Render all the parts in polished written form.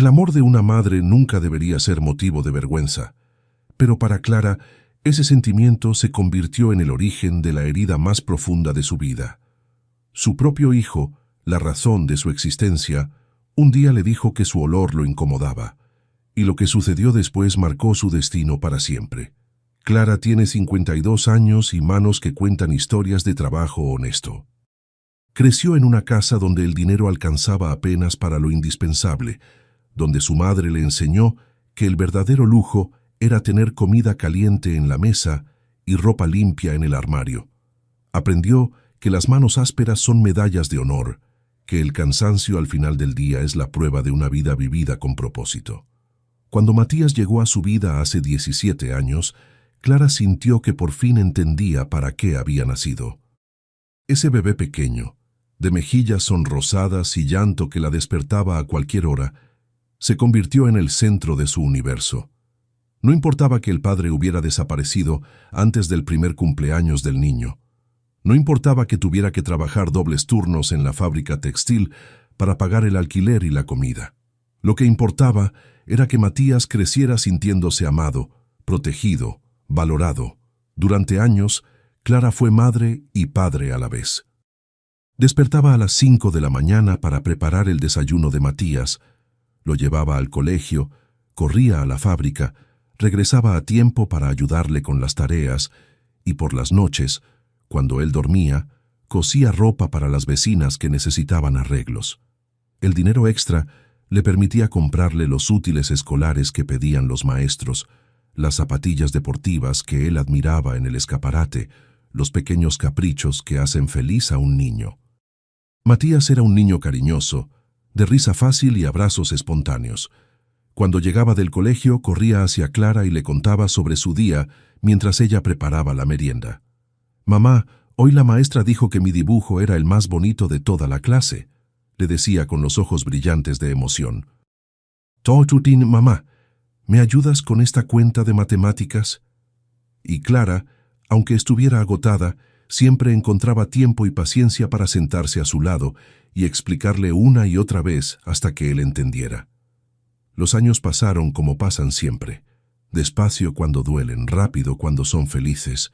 El amor de una madre nunca debería ser motivo de vergüenza, pero para Clara, ese sentimiento se convirtió en el origen de la herida más profunda de su vida. Su propio hijo, la razón de su existencia, un día le dijo que su olor lo incomodaba, y lo que sucedió después marcó su destino para siempre. Clara tiene 52 años y manos que cuentan historias de trabajo honesto. Creció en una casa donde el dinero alcanzaba apenas para lo indispensable, donde su madre le enseñó que el verdadero lujo era tener comida caliente en la mesa y ropa limpia en el armario. Aprendió que las manos ásperas son medallas de honor, que el cansancio al final del día es la prueba de una vida vivida con propósito. Cuando Matías llegó a su vida hace 17 años, Clara sintió que por fin entendía para qué había nacido. Ese bebé pequeño, de mejillas sonrosadas y llanto que la despertaba a cualquier hora, se convirtió en el centro de su universo. No importaba que el padre hubiera desaparecido antes del primer cumpleaños del niño. No importaba que tuviera que trabajar dobles turnos en la fábrica textil para pagar el alquiler y la comida. Lo que importaba era que Matías creciera sintiéndose amado, protegido, valorado. Durante años, Clara fue madre y padre a la vez. Despertaba a las 5 de la mañana para preparar el desayuno de Matías, lo llevaba al colegio, corría a la fábrica, regresaba a tiempo para ayudarle con las tareas y por las noches, cuando él dormía, cosía ropa para las vecinas que necesitaban arreglos. El dinero extra le permitía comprarle los útiles escolares que pedían los maestros, las zapatillas deportivas que él admiraba en el escaparate, los pequeños caprichos que hacen feliz a un niño. Matías era un niño cariñoso, de risa fácil y abrazos espontáneos. Cuando llegaba del colegio, corría hacia Clara y le contaba sobre su día mientras ella preparaba la merienda. «Mamá, hoy la maestra dijo que mi dibujo era el más bonito de toda la clase», le decía con los ojos brillantes de emoción. «Totutin, mamá, ¿me ayudas con esta cuenta de matemáticas?» Y Clara, aunque estuviera agotada, siempre encontraba tiempo y paciencia para sentarse a su lado y explicarle una y otra vez hasta que él entendiera. Los años pasaron como pasan siempre, despacio cuando duelen, rápido cuando son felices.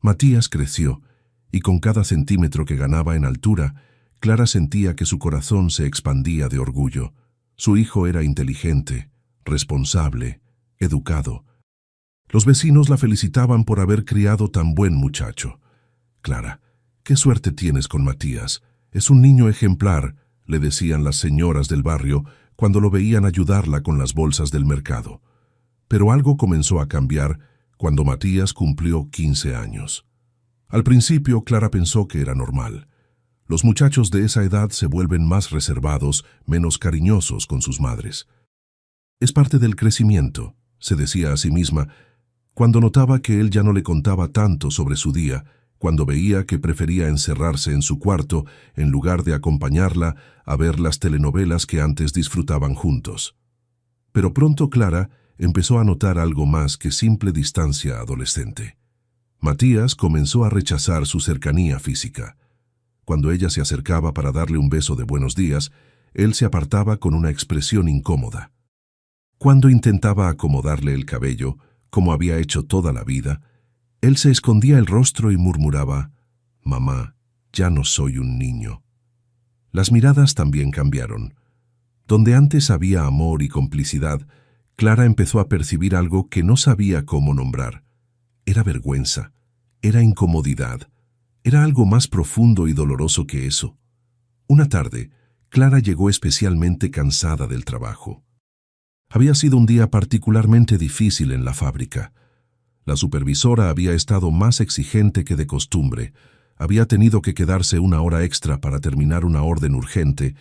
Matías creció, y con cada centímetro que ganaba en altura, Clara sentía que su corazón se expandía de orgullo. Su hijo era inteligente, responsable, educado. Los vecinos la felicitaban por haber criado tan buen muchacho. «Clara, qué suerte tienes con Matías. Es un niño ejemplar», le decían las señoras del barrio cuando lo veían ayudarla con las bolsas del mercado. Pero algo comenzó a cambiar cuando Matías cumplió 15 años. Al principio, Clara pensó que era normal. Los muchachos de esa edad se vuelven más reservados, menos cariñosos con sus madres. «Es parte del crecimiento», se decía a sí misma, cuando notaba que él ya no le contaba tanto sobre su día, cuando veía que prefería encerrarse en su cuarto en lugar de acompañarla a ver las telenovelas que antes disfrutaban juntos. Pero pronto Clara empezó a notar algo más que simple distancia adolescente. Matías comenzó a rechazar su cercanía física. Cuando ella se acercaba para darle un beso de buenos días, él se apartaba con una expresión incómoda. Cuando intentaba acomodarle el cabello, como había hecho toda la vida, él se escondía el rostro y murmuraba: «Mamá, ya no soy un niño». Las miradas también cambiaron. Donde antes había amor y complicidad, Clara empezó a percibir algo que no sabía cómo nombrar. Era vergüenza, era incomodidad, era algo más profundo y doloroso que eso. Una tarde, Clara llegó especialmente cansada del trabajo. Había sido un día particularmente difícil en la fábrica. La supervisora había estado más exigente que de costumbre, había tenido que quedarse una hora extra para terminar una orden urgente,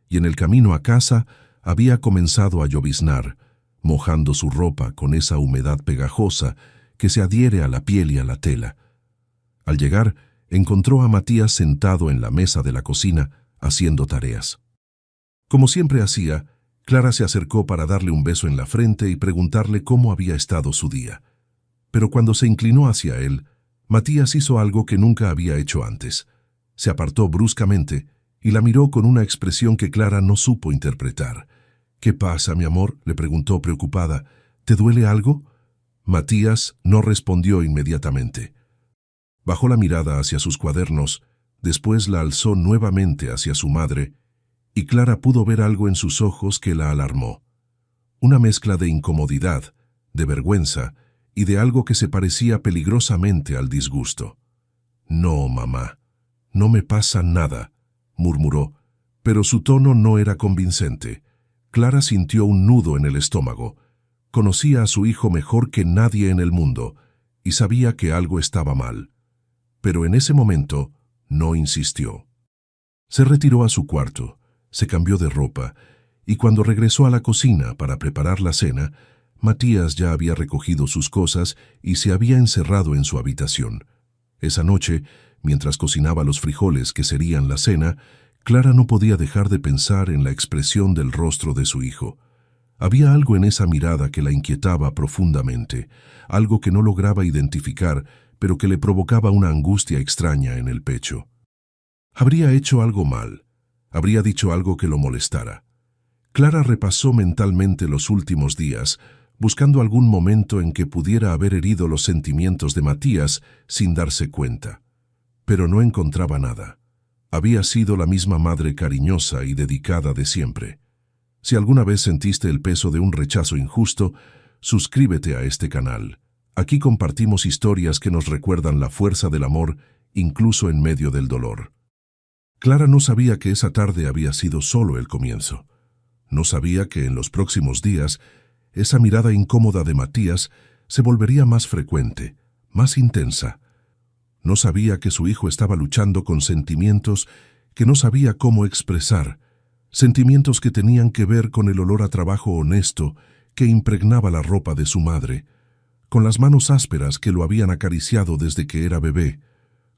y en el camino a casa había comenzado a lloviznar, mojando su ropa con esa humedad pegajosa que se adhiere a la piel y a la tela. Al llegar, encontró a Matías sentado en la mesa de la cocina, haciendo tareas. Como siempre hacía, Clara se acercó para darle un beso en la frente y preguntarle cómo había estado su día. Pero cuando se inclinó hacia él, Matías hizo algo que nunca había hecho antes. Se apartó bruscamente y la miró con una expresión que Clara no supo interpretar. «¿Qué pasa, mi amor?», le preguntó preocupada. «¿Te duele algo?». Matías no respondió inmediatamente. Bajó la mirada hacia sus cuadernos, después la alzó nuevamente hacia su madre, y Clara pudo ver algo en sus ojos que la alarmó. Una mezcla de incomodidad, de vergüenza y de algo que se parecía peligrosamente al disgusto. «No, mamá, no me pasa nada», murmuró, pero su tono no era convincente. Clara sintió un nudo en el estómago. Conocía a su hijo mejor que nadie en el mundo y sabía que algo estaba mal. Pero en ese momento no insistió. Se retiró a su cuarto, se cambió de ropa y cuando regresó a la cocina para preparar la cena, Matías ya había recogido sus cosas y se había encerrado en su habitación. Esa noche, mientras cocinaba los frijoles que serían la cena, Clara no podía dejar de pensar en la expresión del rostro de su hijo. Había algo en esa mirada que la inquietaba profundamente, algo que no lograba identificar, pero que le provocaba una angustia extraña en el pecho. Habría hecho algo mal, habría dicho algo que lo molestara. Clara repasó mentalmente los últimos días, buscando algún momento en que pudiera haber herido los sentimientos de Matías sin darse cuenta. Pero no encontraba nada. Había sido la misma madre cariñosa y dedicada de siempre. Si alguna vez sentiste el peso de un rechazo injusto, suscríbete a este canal. Aquí compartimos historias que nos recuerdan la fuerza del amor, incluso en medio del dolor. Clara no sabía que esa tarde había sido solo el comienzo. No sabía que en los próximos días, esa mirada incómoda de Matías se volvería más frecuente, más intensa. No sabía que su hijo estaba luchando con sentimientos que no sabía cómo expresar, sentimientos que tenían que ver con el olor a trabajo honesto que impregnaba la ropa de su madre, con las manos ásperas que lo habían acariciado desde que era bebé,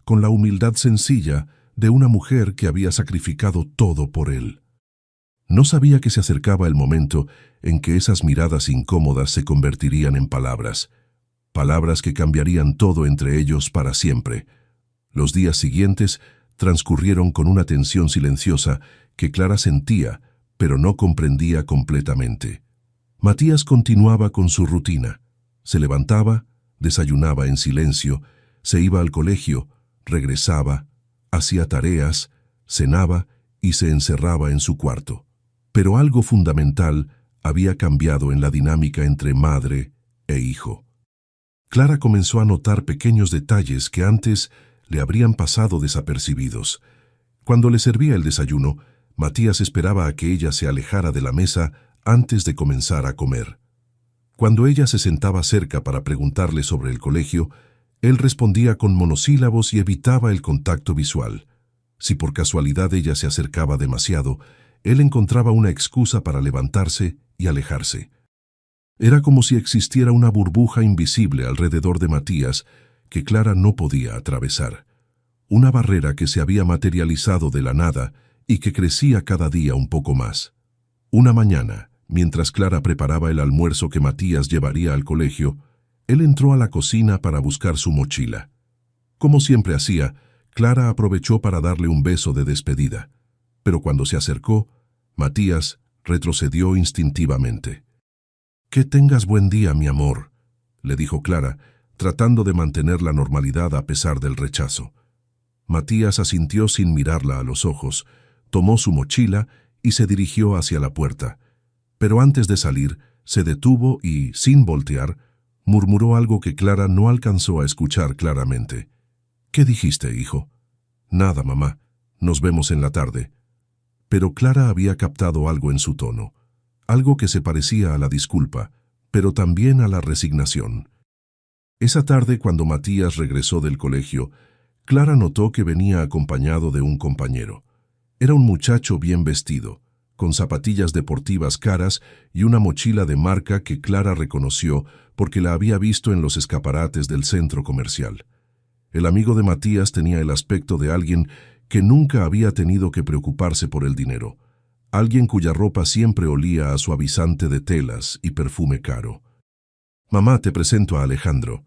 con la humildad sencilla de una mujer que había sacrificado todo por él. No sabía que se acercaba el momento en que esas miradas incómodas se convertirían en palabras, palabras que cambiarían todo entre ellos para siempre. Los días siguientes transcurrieron con una tensión silenciosa que Clara sentía, pero no comprendía completamente. Matías continuaba con su rutina. Se levantaba, desayunaba en silencio, se iba al colegio, regresaba, hacía tareas, cenaba y se encerraba en su cuarto. Pero algo fundamental había cambiado en la dinámica entre madre e hijo. Clara comenzó a notar pequeños detalles que antes le habrían pasado desapercibidos. Cuando le servía el desayuno, Matías esperaba a que ella se alejara de la mesa antes de comenzar a comer. Cuando ella se sentaba cerca para preguntarle sobre el colegio, él respondía con monosílabos y evitaba el contacto visual. Si por casualidad ella se acercaba demasiado, él encontraba una excusa para levantarse y alejarse. Era como si existiera una burbuja invisible alrededor de Matías que Clara no podía atravesar. Una barrera que se había materializado de la nada y que crecía cada día un poco más. Una mañana, mientras Clara preparaba el almuerzo que Matías llevaría al colegio, él entró a la cocina para buscar su mochila. Como siempre hacía, Clara aprovechó para darle un beso de despedida. Pero cuando se acercó, Matías retrocedió instintivamente. «Que tengas buen día, mi amor», le dijo Clara, tratando de mantener la normalidad a pesar del rechazo. Matías asintió sin mirarla a los ojos, tomó su mochila y se dirigió hacia la puerta. Pero antes de salir, se detuvo y, sin voltear, murmuró algo que Clara no alcanzó a escuchar claramente. «¿Qué dijiste, hijo?» «Nada, mamá. Nos vemos en la tarde». Pero Clara había captado algo en su tono, algo que se parecía a la disculpa, pero también a la resignación. Esa tarde, cuando Matías regresó del colegio, Clara notó que venía acompañado de un compañero. Era un muchacho bien vestido, con zapatillas deportivas caras y una mochila de marca que Clara reconoció porque la había visto en los escaparates del centro comercial. El amigo de Matías tenía el aspecto de alguien que nunca había tenido que preocuparse por el dinero, alguien cuya ropa siempre olía a suavizante de telas y perfume caro. «Mamá, te presento a Alejandro»,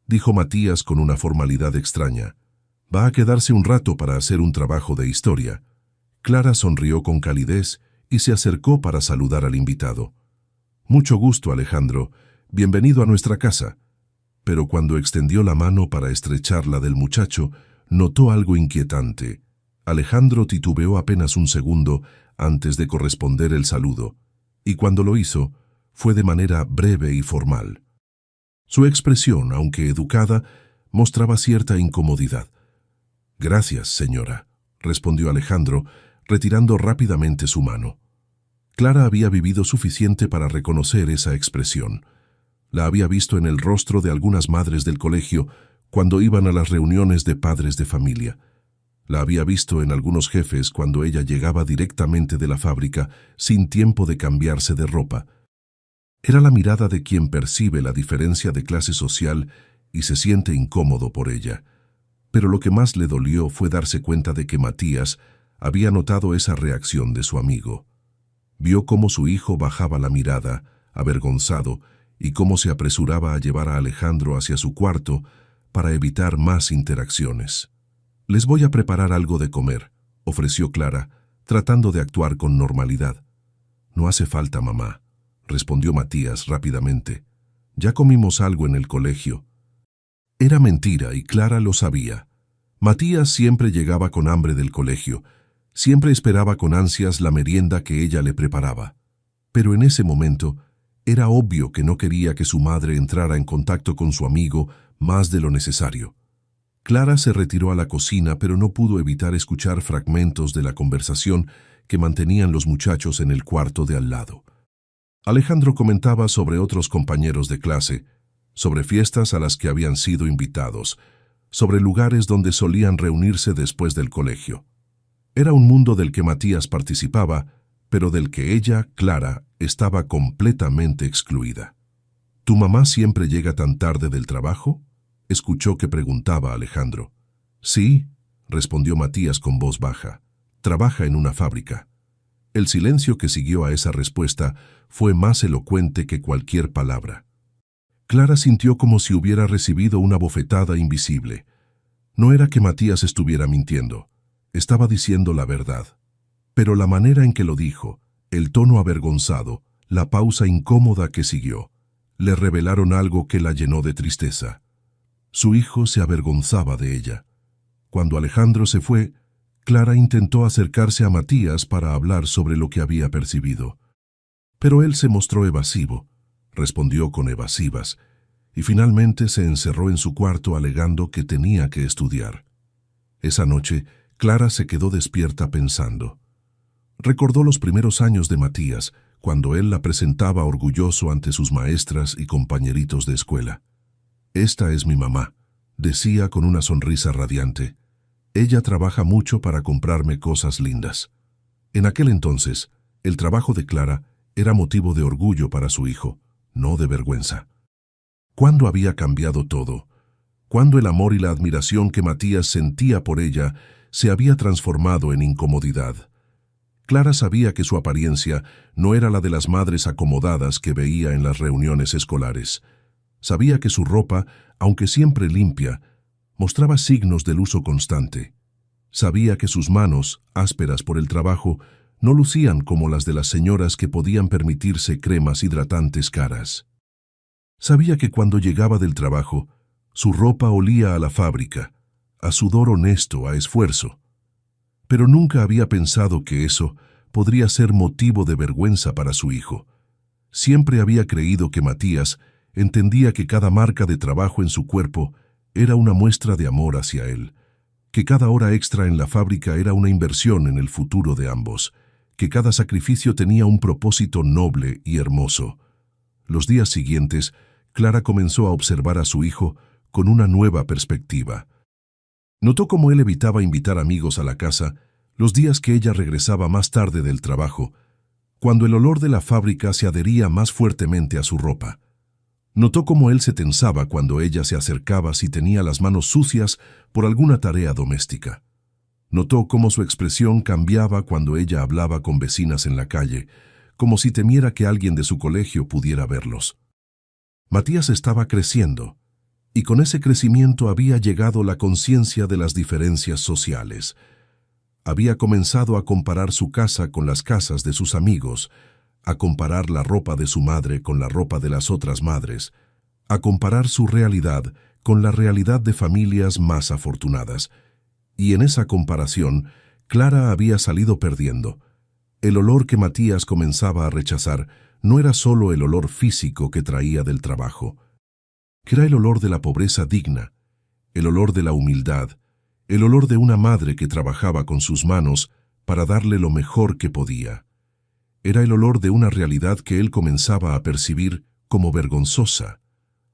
dijo Matías con una formalidad extraña. «Va a quedarse un rato para hacer un trabajo de historia». Clara sonrió con calidez y se acercó para saludar al invitado. «Mucho gusto, Alejandro. Bienvenido a nuestra casa». Pero cuando extendió la mano para estrecharla del muchacho, notó algo inquietante. Alejandro titubeó apenas un segundo antes de corresponder el saludo, y cuando lo hizo, fue de manera breve y formal. Su expresión, aunque educada, mostraba cierta incomodidad. «Gracias, señora», respondió Alejandro, retirando rápidamente su mano. Clara había vivido suficiente para reconocer esa expresión. La había visto en el rostro de algunas madres del colegio cuando iban a las reuniones de padres de familia. La había visto en algunos jefes cuando ella llegaba directamente de la fábrica sin tiempo de cambiarse de ropa. Era la mirada de quien percibe la diferencia de clase social y se siente incómodo por ella. Pero lo que más le dolió fue darse cuenta de que Matías había notado esa reacción de su amigo. Vio cómo su hijo bajaba la mirada, avergonzado, y cómo se apresuraba a llevar a Alejandro hacia su cuarto para evitar más interacciones. «Les voy a preparar algo de comer», ofreció Clara, tratando de actuar con normalidad. «No hace falta, mamá», respondió Matías rápidamente. «Ya comimos algo en el colegio». Era mentira y Clara lo sabía. Matías siempre llegaba con hambre del colegio, siempre esperaba con ansias la merienda que ella le preparaba. Pero en ese momento, era obvio que no quería que su madre entrara en contacto con su amigo más de lo necesario. Clara se retiró a la cocina, pero no pudo evitar escuchar fragmentos de la conversación que mantenían los muchachos en el cuarto de al lado. Alejandro comentaba sobre otros compañeros de clase, sobre fiestas a las que habían sido invitados, sobre lugares donde solían reunirse después del colegio. Era un mundo del que Matías participaba, pero del que ella, Clara, estaba completamente excluida. «¿Tu mamá siempre llega tan tarde del trabajo?», escuchó que preguntaba Alejandro. «Sí», respondió Matías con voz baja. «Trabaja en una fábrica». El silencio que siguió a esa respuesta fue más elocuente que cualquier palabra. Clara sintió como si hubiera recibido una bofetada invisible. No era que Matías estuviera mintiendo, estaba diciendo la verdad. Pero la manera en que lo dijo, el tono avergonzado, la pausa incómoda que siguió, le revelaron algo que la llenó de tristeza. Su hijo se avergonzaba de ella. Cuando Alejandro se fue, Clara intentó acercarse a Matías para hablar sobre lo que había percibido. Pero él se mostró evasivo, respondió con evasivas, y finalmente se encerró en su cuarto alegando que tenía que estudiar. Esa noche, Clara se quedó despierta pensando. Recordó los primeros años de Matías, cuando él la presentaba orgulloso ante sus maestras y compañeritos de escuela. «Esta es mi mamá», decía con una sonrisa radiante. «Ella trabaja mucho para comprarme cosas lindas». En aquel entonces, el trabajo de Clara era motivo de orgullo para su hijo, no de vergüenza. ¿Cuándo había cambiado todo? ¿Cuándo el amor y la admiración que Matías sentía por ella se había transformado en incomodidad? Clara sabía que su apariencia no era la de las madres acomodadas que veía en las reuniones escolares. Sabía que su ropa, aunque siempre limpia, mostraba signos del uso constante. Sabía que sus manos, ásperas por el trabajo, no lucían como las de las señoras que podían permitirse cremas hidratantes caras. Sabía que cuando llegaba del trabajo, su ropa olía a la fábrica, a sudor honesto, a esfuerzo. Pero nunca había pensado que eso podría ser motivo de vergüenza para su hijo. Siempre había creído que Matías entendía que cada marca de trabajo en su cuerpo era una muestra de amor hacia él, que cada hora extra en la fábrica era una inversión en el futuro de ambos, que cada sacrificio tenía un propósito noble y hermoso. Los días siguientes, Clara comenzó a observar a su hijo con una nueva perspectiva. Notó cómo él evitaba invitar amigos a la casa los días que ella regresaba más tarde del trabajo, cuando el olor de la fábrica se adhería más fuertemente a su ropa. Notó cómo él se tensaba cuando ella se acercaba si tenía las manos sucias por alguna tarea doméstica. Notó cómo su expresión cambiaba cuando ella hablaba con vecinas en la calle, como si temiera que alguien de su colegio pudiera verlos. Matías estaba creciendo, y con ese crecimiento había llegado la conciencia de las diferencias sociales. Había comenzado a comparar su casa con las casas de sus amigos, a comparar la ropa de su madre con la ropa de las otras madres, a comparar su realidad con la realidad de familias más afortunadas. Y en esa comparación, Clara había salido perdiendo. El olor que Matías comenzaba a rechazar no era solo el olor físico que traía del trabajo, que era el olor de la pobreza digna, el olor de la humildad, el olor de una madre que trabajaba con sus manos para darle lo mejor que podía. Era el olor de una realidad que él comenzaba a percibir como vergonzosa,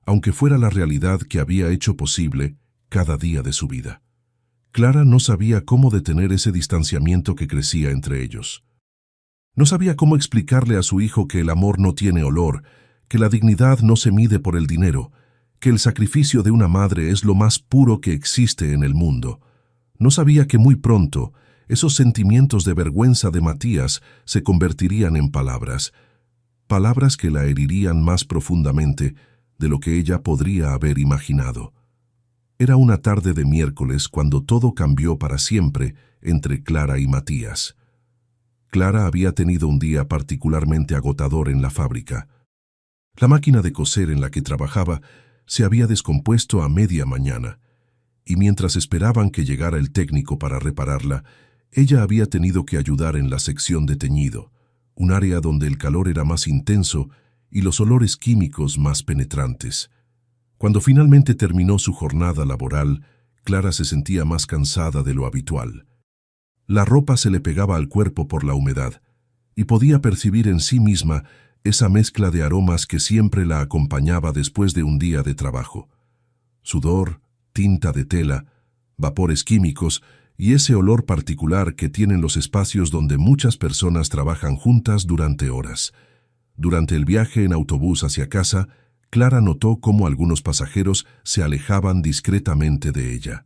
aunque fuera la realidad que había hecho posible cada día de su vida. Clara no sabía cómo detener ese distanciamiento que crecía entre ellos. No sabía cómo explicarle a su hijo que el amor no tiene olor, que la dignidad no se mide por el dinero, que el sacrificio de una madre es lo más puro que existe en el mundo. No sabía que muy pronto esos sentimientos de vergüenza de Matías se convertirían en palabras, palabras que la herirían más profundamente de lo que ella podría haber imaginado. Era una tarde de miércoles cuando todo cambió para siempre entre Clara y Matías. Clara había tenido un día particularmente agotador en la fábrica. La máquina de coser en la que trabajaba se había descompuesto a media mañana, y mientras esperaban que llegara el técnico para repararla, ella había tenido que ayudar en la sección de teñido, un área donde el calor era más intenso y los olores químicos más penetrantes. Cuando finalmente terminó su jornada laboral, Clara se sentía más cansada de lo habitual. La ropa se le pegaba al cuerpo por la humedad, y podía percibir en sí misma esa mezcla de aromas que siempre la acompañaba después de un día de trabajo. Sudor, tinta de tela, vapores químicos y ese olor particular que tienen los espacios donde muchas personas trabajan juntas durante horas. Durante el viaje en autobús hacia casa, Clara notó cómo algunos pasajeros se alejaban discretamente de ella.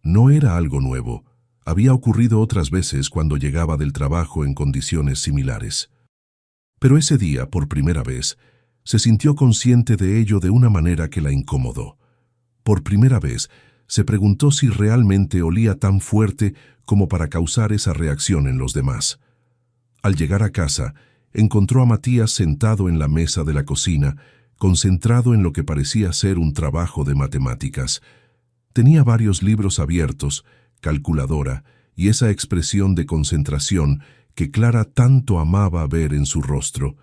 No era algo nuevo. Había ocurrido otras veces cuando llegaba del trabajo en condiciones similares. Pero ese día, por primera vez, se sintió consciente de ello de una manera que la incomodó. Por primera vez, se preguntó si realmente olía tan fuerte como para causar esa reacción en los demás. Al llegar a casa, encontró a Matías sentado en la mesa de la cocina, concentrado en lo que parecía ser un trabajo de matemáticas. Tenía varios libros abiertos, calculadora y esa expresión de concentración que Clara tanto amaba ver en su rostro.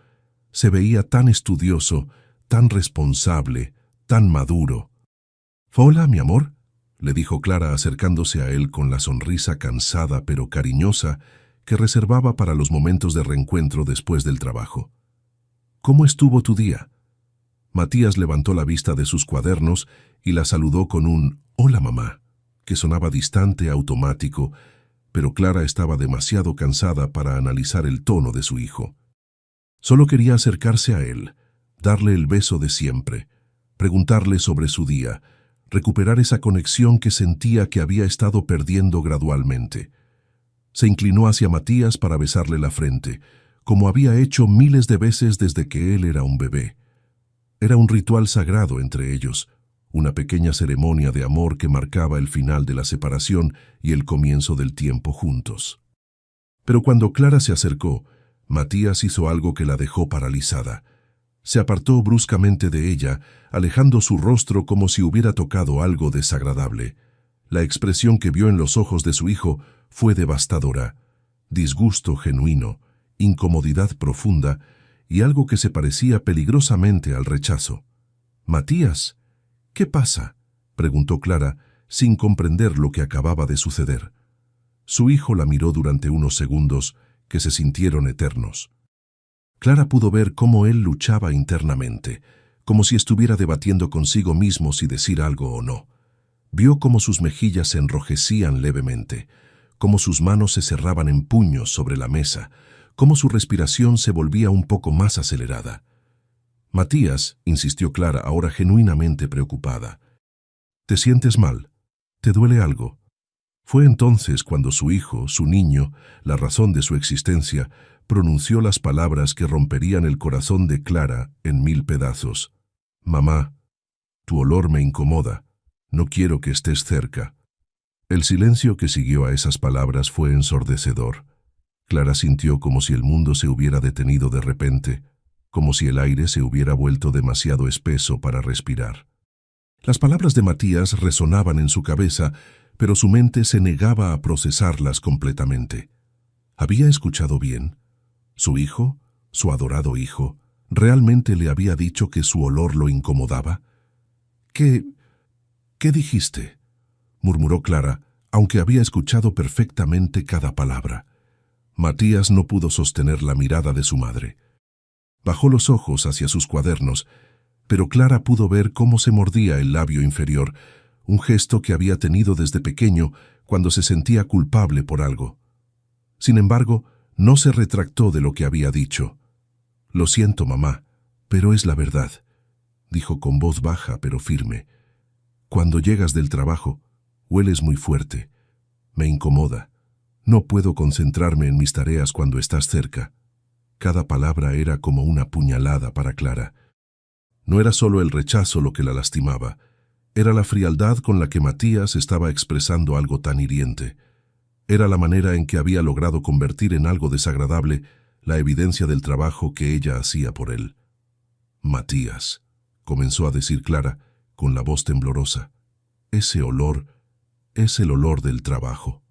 Se veía tan estudioso, tan responsable, tan maduro. «Hola, mi amor», le dijo Clara acercándose a él con la sonrisa cansada pero cariñosa que reservaba para los momentos de reencuentro después del trabajo. «¿Cómo estuvo tu día?» Matías levantó la vista de sus cuadernos y la saludó con un «Hola, mamá», que sonaba distante, automático, pero Clara estaba demasiado cansada para analizar el tono de su hijo. Solo quería acercarse a él, darle el beso de siempre, preguntarle sobre su día, recuperar esa conexión que sentía que había estado perdiendo gradualmente. Se inclinó hacia Matías para besarle la frente, como había hecho miles de veces desde que él era un bebé. Era un ritual sagrado entre ellos, una pequeña ceremonia de amor que marcaba el final de la separación y el comienzo del tiempo juntos. Pero cuando Clara se acercó, Matías hizo algo que la dejó paralizada. Se apartó bruscamente de ella, alejando su rostro como si hubiera tocado algo desagradable. La expresión que vio en los ojos de su hijo fue devastadora. Disgusto genuino, incomodidad profunda y algo que se parecía peligrosamente al rechazo. «Matías, ¿qué pasa?», preguntó Clara, sin comprender lo que acababa de suceder. Su hijo la miró durante unos segundos que se sintieron eternos. Clara pudo ver cómo él luchaba internamente, como si estuviera debatiendo consigo mismo si decir algo o no. Vio cómo sus mejillas se enrojecían levemente, cómo sus manos se cerraban en puños sobre la mesa, cómo su respiración se volvía un poco más acelerada. «Matías», insistió Clara, ahora genuinamente preocupada. «¿Te sientes mal? ¿Te duele algo?». Fue entonces cuando su hijo, su niño, la razón de su existencia, pronunció las palabras que romperían el corazón de Clara en 1000 pedazos. «Mamá, tu olor me incomoda. No quiero que estés cerca». El silencio que siguió a esas palabras fue ensordecedor. Clara sintió como si el mundo se hubiera detenido de repente, como si el aire se hubiera vuelto demasiado espeso para respirar. Las palabras de Matías resonaban en su cabeza, pero su mente se negaba a procesarlas completamente. ¿Había escuchado bien? ¿Su hijo, su adorado hijo, realmente le había dicho que su olor lo incomodaba? ¿Qué dijiste?, murmuró Clara, aunque había escuchado perfectamente cada palabra. Matías no pudo sostener la mirada de su madre. Bajó los ojos hacia sus cuadernos, pero Clara pudo ver cómo se mordía el labio inferior, un gesto que había tenido desde pequeño cuando se sentía culpable por algo. Sin embargo, no se retractó de lo que había dicho. «Lo siento, mamá, pero es la verdad», dijo con voz baja pero firme. «Cuando llegas del trabajo, hueles muy fuerte. Me incomoda. No puedo concentrarme en mis tareas cuando estás cerca». Cada palabra era como una puñalada para Clara. No era solo el rechazo lo que la lastimaba, era la frialdad con la que Matías estaba expresando algo tan hiriente. Era la manera en que había logrado convertir en algo desagradable la evidencia del trabajo que ella hacía por él. «Matías», comenzó a decir Clara, con la voz temblorosa, «ese olor es el olor del trabajo.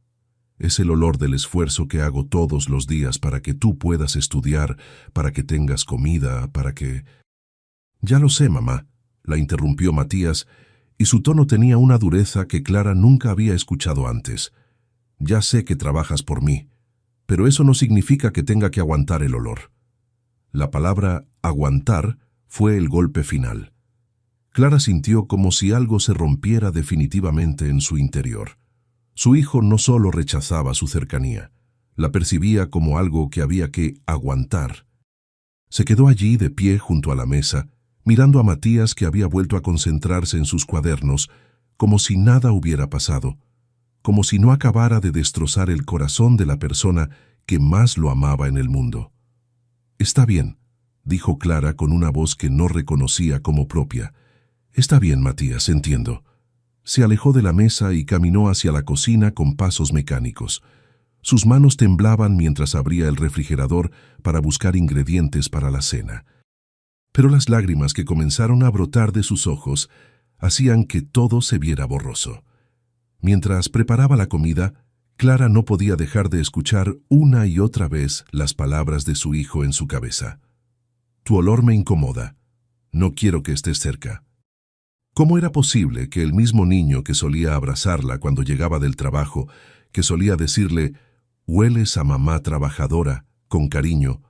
Es el olor del esfuerzo que hago todos los días para que tú puedas estudiar, para que tengas comida, para que...» «Ya lo sé, mamá», la interrumpió Matías, y su tono tenía una dureza que Clara nunca había escuchado antes. «Ya sé que trabajas por mí, pero eso no significa que tenga que aguantar el olor». La palabra «aguantar» fue el golpe final. Clara sintió como si algo se rompiera definitivamente en su interior. Su hijo no solo rechazaba su cercanía, la percibía como algo que había que aguantar. Se quedó allí de pie junto a la mesa, mirando a Matías, que había vuelto a concentrarse en sus cuadernos, como si nada hubiera pasado, como si no acabara de destrozar el corazón de la persona que más lo amaba en el mundo. «Está bien», dijo Clara con una voz que no reconocía como propia. «Está bien, Matías, entiendo». Se alejó de la mesa y caminó hacia la cocina con pasos mecánicos. Sus manos temblaban mientras abría el refrigerador para buscar ingredientes para la cena. Pero las lágrimas que comenzaron a brotar de sus ojos hacían que todo se viera borroso. Mientras preparaba la comida, Clara no podía dejar de escuchar una y otra vez las palabras de su hijo en su cabeza. «Tu olor me incomoda. No quiero que estés cerca». ¿Cómo era posible que el mismo niño que solía abrazarla cuando llegaba del trabajo, que solía decirle «hueles a mamá trabajadora» con cariño,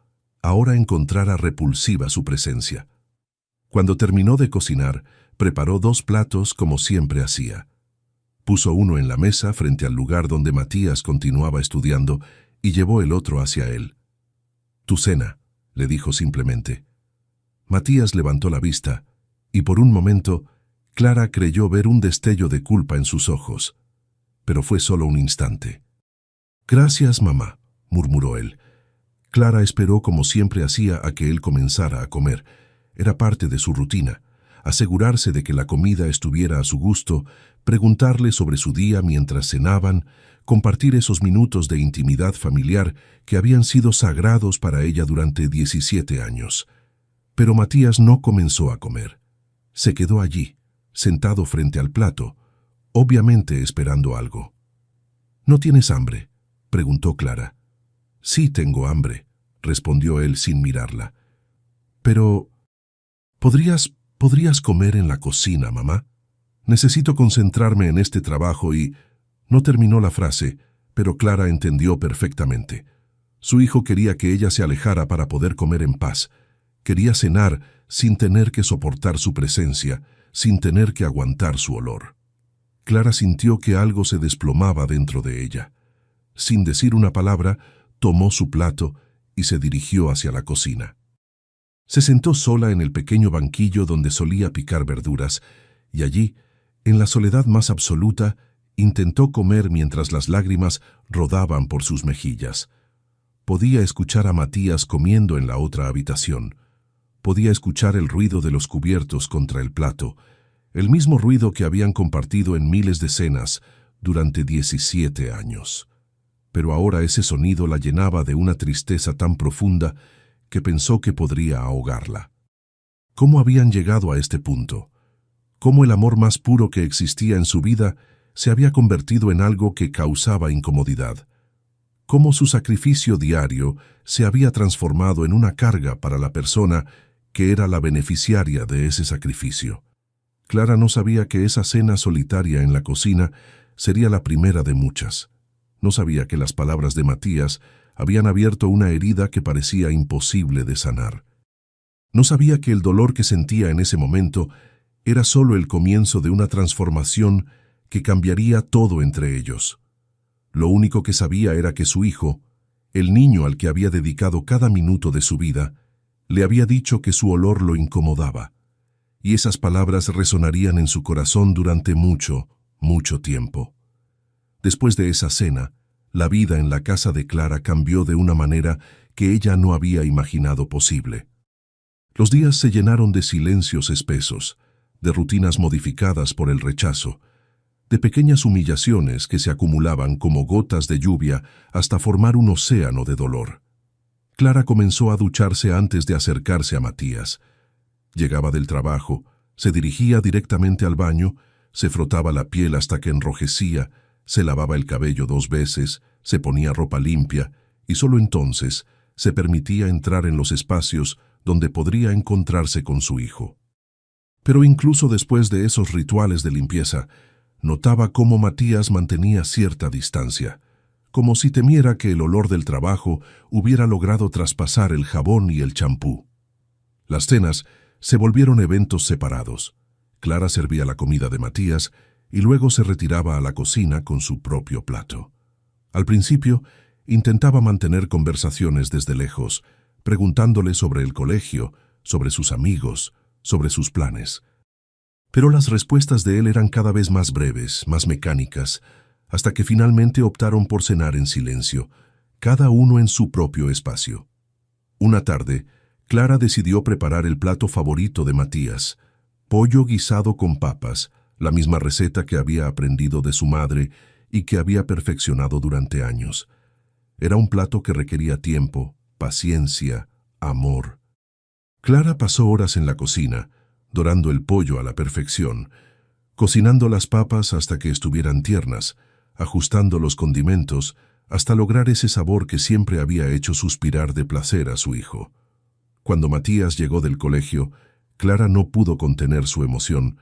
ahora encontrara repulsiva su presencia? Cuando terminó de cocinar, preparó 2 platos como siempre hacía. Puso uno en la mesa frente al lugar donde Matías continuaba estudiando y llevó el otro hacia él. «Tu cena», le dijo simplemente. Matías levantó la vista y por un momento Clara creyó ver un destello de culpa en sus ojos, pero fue solo un instante. «Gracias, mamá», murmuró él. Clara esperó como siempre hacía a que él comenzara a comer. Era parte de su rutina, asegurarse de que la comida estuviera a su gusto, preguntarle sobre su día mientras cenaban, compartir esos minutos de intimidad familiar que habían sido sagrados para ella durante 17 años. Pero Matías no comenzó a comer. Se quedó allí, sentado frente al plato, obviamente esperando algo. «¿No tienes hambre?», preguntó Clara. «Sí tengo hambre», respondió él sin mirarla. «Pero... ¿podrías comer en la cocina, mamá? Necesito concentrarme en este trabajo y...». No terminó la frase, pero Clara entendió perfectamente. Su hijo quería que ella se alejara para poder comer en paz. Quería cenar sin tener que soportar su presencia, sin tener que aguantar su olor. Clara sintió que algo se desplomaba dentro de ella. Sin decir una palabra, tomó su plato y se dirigió hacia la cocina. Se sentó sola en el pequeño banquillo donde solía picar verduras, y allí, en la soledad más absoluta, intentó comer mientras las lágrimas rodaban por sus mejillas. Podía escuchar a Matías comiendo en la otra habitación. Podía escuchar el ruido de los cubiertos contra el plato, el mismo ruido que habían compartido en miles de cenas, durante 17 años. Pero ahora ese sonido la llenaba de una tristeza tan profunda que pensó que podría ahogarla. ¿Cómo habían llegado a este punto? ¿Cómo el amor más puro que existía en su vida se había convertido en algo que causaba incomodidad? ¿Cómo su sacrificio diario se había transformado en una carga para la persona que era la beneficiaria de ese sacrificio? Clara no sabía que esa cena solitaria en la cocina sería la primera de muchas. No sabía que las palabras de Matías habían abierto una herida que parecía imposible de sanar. No sabía que el dolor que sentía en ese momento era solo el comienzo de una transformación que cambiaría todo entre ellos. Lo único que sabía era que su hijo, el niño al que había dedicado cada minuto de su vida, le había dicho que su olor lo incomodaba, y esas palabras resonarían en su corazón durante mucho, mucho tiempo. Después de esa cena, la vida en la casa de Clara cambió de una manera que ella no había imaginado posible. Los días se llenaron de silencios espesos, de rutinas modificadas por el rechazo, de pequeñas humillaciones que se acumulaban como gotas de lluvia hasta formar un océano de dolor. Clara comenzó a ducharse antes de acercarse a Matías. Llegaba del trabajo, se dirigía directamente al baño, se frotaba la piel hasta que enrojecía, se lavaba el cabello 2 veces, se ponía ropa limpia y solo entonces se permitía entrar en los espacios donde podría encontrarse con su hijo. Pero incluso después de esos rituales de limpieza, notaba cómo Matías mantenía cierta distancia, como si temiera que el olor del trabajo hubiera logrado traspasar el jabón y el champú. Las cenas se volvieron eventos separados. Clara servía la comida de Matías y luego se retiraba a la cocina con su propio plato. Al principio, intentaba mantener conversaciones desde lejos, preguntándole sobre el colegio, sobre sus amigos, sobre sus planes. Pero las respuestas de él eran cada vez más breves, más mecánicas, hasta que finalmente optaron por cenar en silencio, cada uno en su propio espacio. Una tarde, Clara decidió preparar el plato favorito de Matías, pollo guisado con papas, la misma receta que había aprendido de su madre y que había perfeccionado durante años. Era un plato que requería tiempo, paciencia, amor. Clara pasó horas en la cocina, dorando el pollo a la perfección, cocinando las papas hasta que estuvieran tiernas, ajustando los condimentos hasta lograr ese sabor que siempre había hecho suspirar de placer a su hijo. Cuando Matías llegó del colegio, Clara no pudo contener su emoción.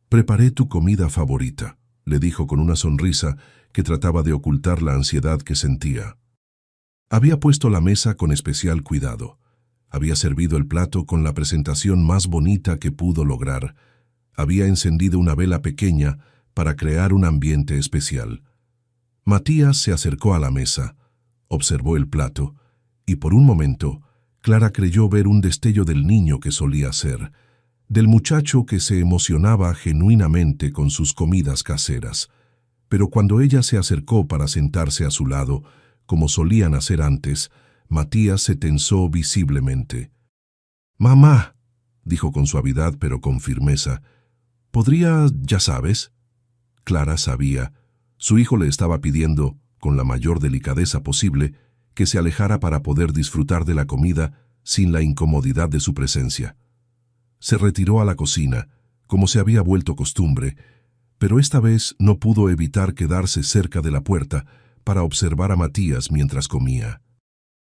«Preparé tu comida favorita», le dijo con una sonrisa que trataba de ocultar la ansiedad que sentía. Había puesto la mesa con especial cuidado. Había servido el plato con la presentación más bonita que pudo lograr. Había encendido una vela pequeña para crear un ambiente especial. Matías se acercó a la mesa, observó el plato, y por un momento, Clara creyó ver un destello del niño que solía ser, del muchacho que se emocionaba genuinamente con sus comidas caseras. Pero cuando ella se acercó para sentarse a su lado, como solían hacer antes, Matías se tensó visiblemente. «Mamá», dijo con suavidad pero con firmeza, «¿podría, ya sabes?» Clara sabía. Su hijo le estaba pidiendo, con la mayor delicadeza posible, que se alejara para poder disfrutar de la comida sin la incomodidad de su presencia. Se retiró a la cocina, como se había vuelto costumbre, pero esta vez no pudo evitar quedarse cerca de la puerta para observar a Matías mientras comía.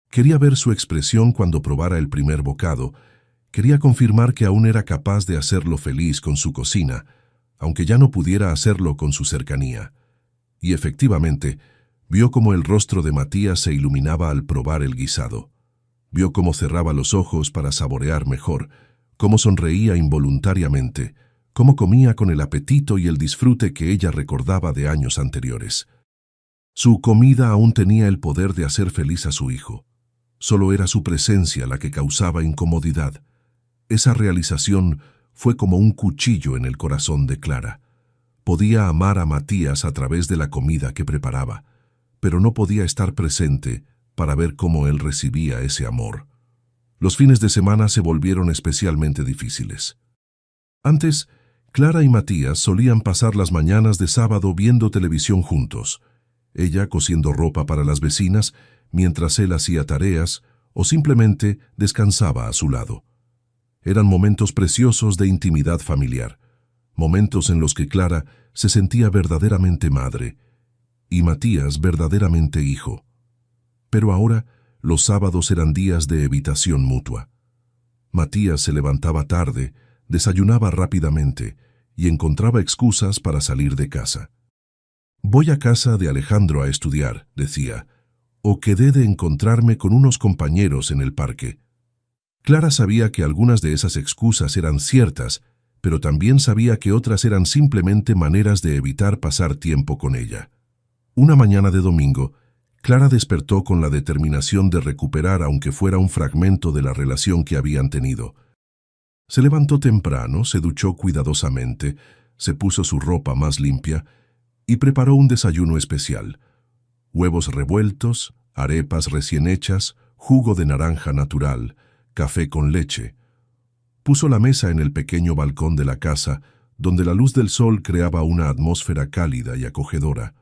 Quería ver su expresión cuando probara el primer bocado. Quería confirmar que aún era capaz de hacerlo feliz con su cocina, aunque ya no pudiera hacerlo con su cercanía. Y efectivamente, vio cómo el rostro de Matías se iluminaba al probar el guisado. Vio cómo cerraba los ojos para saborear mejor, cómo sonreía involuntariamente, cómo comía con el apetito y el disfrute que ella recordaba de años anteriores. Su comida aún tenía el poder de hacer feliz a su hijo. Solo era su presencia la que causaba incomodidad. Esa realización fue como un cuchillo en el corazón de Clara. Podía amar a Matías a través de la comida que preparaba, pero no podía estar presente para ver cómo él recibía ese amor. Los fines de semana se volvieron especialmente difíciles. Antes, Clara y Matías solían pasar las mañanas de sábado viendo televisión juntos, ella cosiendo ropa para las vecinas mientras él hacía tareas o simplemente descansaba a su lado. Eran momentos preciosos de intimidad familiar, momentos en los que Clara se sentía verdaderamente madre y Matías verdaderamente hijo. Pero ahora los sábados eran días de evitación mutua. Matías se levantaba tarde, desayunaba rápidamente y encontraba excusas para salir de casa. «Voy a casa de Alejandro a estudiar», decía, «o quedé de encontrarme con unos compañeros en el parque». Clara sabía que algunas de esas excusas eran ciertas, pero también sabía que otras eran simplemente maneras de evitar pasar tiempo con ella. Una mañana de domingo, Clara despertó con la determinación de recuperar aunque fuera un fragmento de la relación que habían tenido. Se levantó temprano, se duchó cuidadosamente, se puso su ropa más limpia y preparó un desayuno especial. Huevos revueltos, arepas recién hechas, jugo de naranja natural, café con leche. Puso la mesa en el pequeño balcón de la casa, donde la luz del sol creaba una atmósfera cálida y acogedora.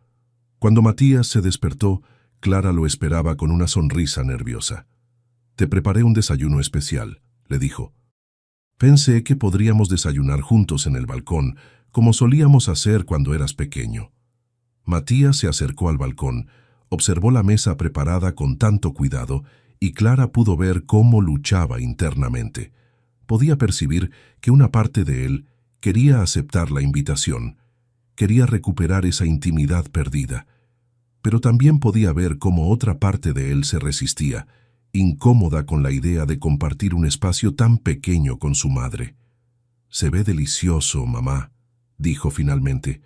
Cuando Matías se despertó, Clara lo esperaba con una sonrisa nerviosa. «Te preparé un desayuno especial», le dijo. «Pensé que podríamos desayunar juntos en el balcón, como solíamos hacer cuando eras pequeño». Matías se acercó al balcón, observó la mesa preparada con tanto cuidado y Clara pudo ver cómo luchaba internamente. Podía percibir que una parte de él quería aceptar la invitación, quería recuperar esa intimidad perdida, pero también podía ver cómo otra parte de él se resistía, incómoda con la idea de compartir un espacio tan pequeño con su madre. «Se ve delicioso, mamá», dijo finalmente,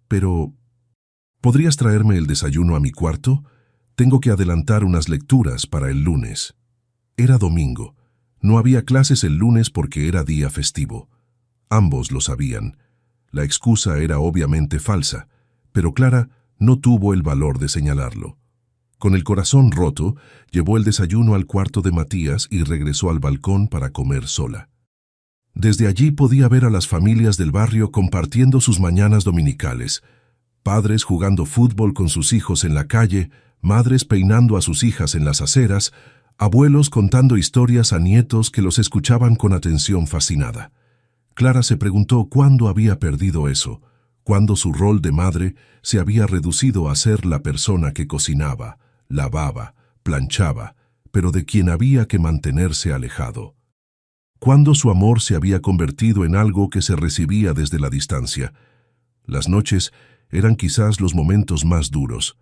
«pero ¿podrías traerme el desayuno a mi cuarto? Tengo que adelantar unas lecturas para el lunes». Era domingo. No había clases el lunes porque era día festivo. Ambos lo sabían. La excusa era obviamente falsa, pero Clara no tuvo el valor de señalarlo. Con el corazón roto, llevó el desayuno al cuarto de Matías y regresó al balcón para comer sola. Desde allí podía ver a las familias del barrio compartiendo sus mañanas dominicales, padres jugando fútbol con sus hijos en la calle, madres peinando a sus hijas en las aceras, abuelos contando historias a nietos que los escuchaban con atención fascinada. Clara se preguntó cuándo había perdido eso, cuándo su rol de madre se había reducido a ser la persona que cocinaba, lavaba, planchaba, pero de quien había que mantenerse alejado. Cuándo su amor se había convertido en algo que se recibía desde la distancia. Las noches eran quizás los momentos más duros.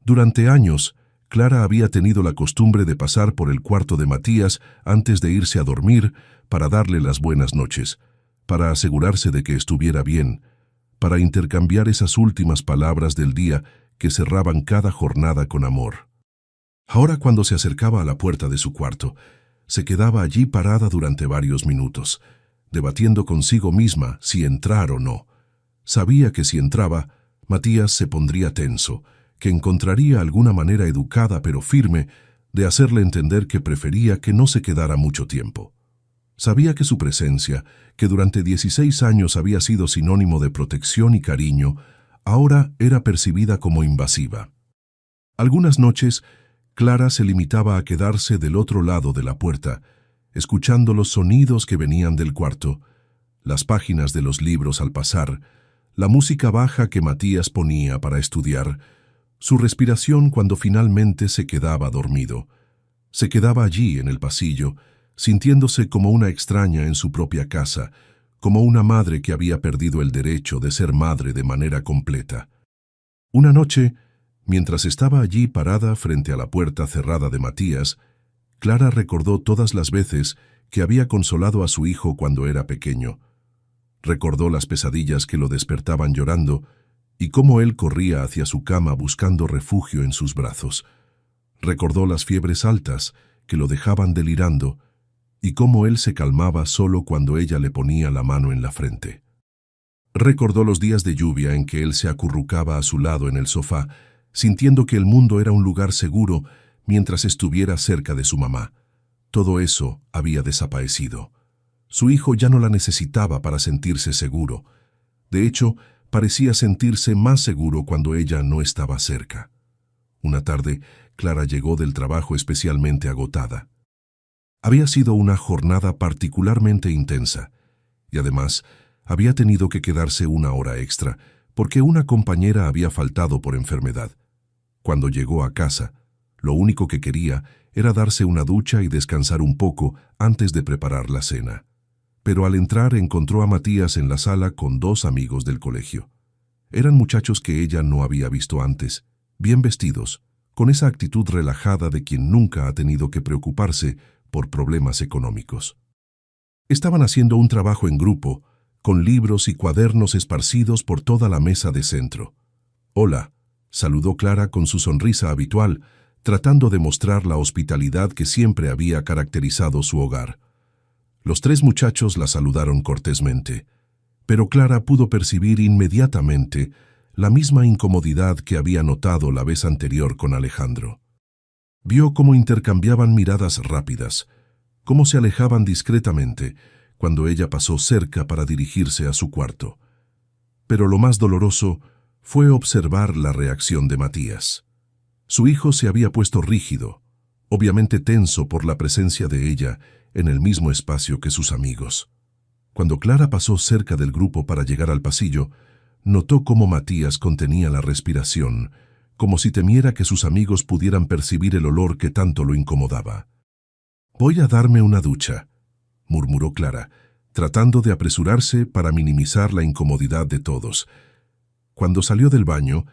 Durante años, Clara había tenido la costumbre de pasar por el cuarto de Matías antes de irse a dormir para darle las buenas noches, para asegurarse de que estuviera bien, para intercambiar esas últimas palabras del día que cerraban cada jornada con amor. Ahora, cuando se acercaba a la puerta de su cuarto, se quedaba allí parada durante varios minutos, debatiendo consigo misma si entrar o no. Sabía que si entraba, Matías se pondría tenso, que encontraría alguna manera educada pero firme de hacerle entender que prefería que no se quedara mucho tiempo. Sabía que su presencia, que durante 16 años había sido sinónimo de protección y cariño, ahora era percibida como invasiva. Algunas noches, Clara se limitaba a quedarse del otro lado de la puerta, escuchando los sonidos que venían del cuarto, las páginas de los libros al pasar, la música baja que Matías ponía para estudiar, su respiración cuando finalmente se quedaba dormido. Se quedaba allí en el pasillo, sintiéndose como una extraña en su propia casa, como una madre que había perdido el derecho de ser madre de manera completa. Una noche, mientras estaba allí parada frente a la puerta cerrada de Matías, Clara recordó todas las veces que había consolado a su hijo cuando era pequeño. Recordó las pesadillas que lo despertaban llorando y cómo él corría hacia su cama buscando refugio en sus brazos. Recordó las fiebres altas que lo dejaban delirando y cómo él se calmaba solo cuando ella le ponía la mano en la frente. Recordó los días de lluvia en que él se acurrucaba a su lado en el sofá, sintiendo que el mundo era un lugar seguro mientras estuviera cerca de su mamá. Todo eso había desaparecido. Su hijo ya no la necesitaba para sentirse seguro. De hecho, parecía sentirse más seguro cuando ella no estaba cerca. Una tarde, Clara llegó del trabajo especialmente agotada. Había sido una jornada particularmente intensa, y además había tenido que quedarse una hora extra porque una compañera había faltado por enfermedad. Cuando llegó a casa, lo único que quería era darse una ducha y descansar un poco antes de preparar la cena. Pero al entrar encontró a Matías en la sala con dos amigos del colegio. Eran muchachos que ella no había visto antes, bien vestidos, con esa actitud relajada de quien nunca ha tenido que preocuparse por problemas económicos. Estaban haciendo un trabajo en grupo, con libros y cuadernos esparcidos por toda la mesa de centro. «Hola», saludó Clara con su sonrisa habitual, tratando de mostrar la hospitalidad que siempre había caracterizado su hogar. Los tres muchachos la saludaron cortésmente, pero Clara pudo percibir inmediatamente la misma incomodidad que había notado la vez anterior con Alejandro. Vio cómo intercambiaban miradas rápidas, cómo se alejaban discretamente cuando ella pasó cerca para dirigirse a su cuarto. Pero lo más doloroso fue observar la reacción de Matías. Su hijo se había puesto rígido, obviamente tenso por la presencia de ella en el mismo espacio que sus amigos. Cuando Clara pasó cerca del grupo para llegar al pasillo, notó cómo Matías contenía la respiración, como si temiera que sus amigos pudieran percibir el olor que tanto lo incomodaba. «Voy a darme una ducha», murmuró Clara, tratando de apresurarse para minimizar la incomodidad de todos. Cuando salió del baño,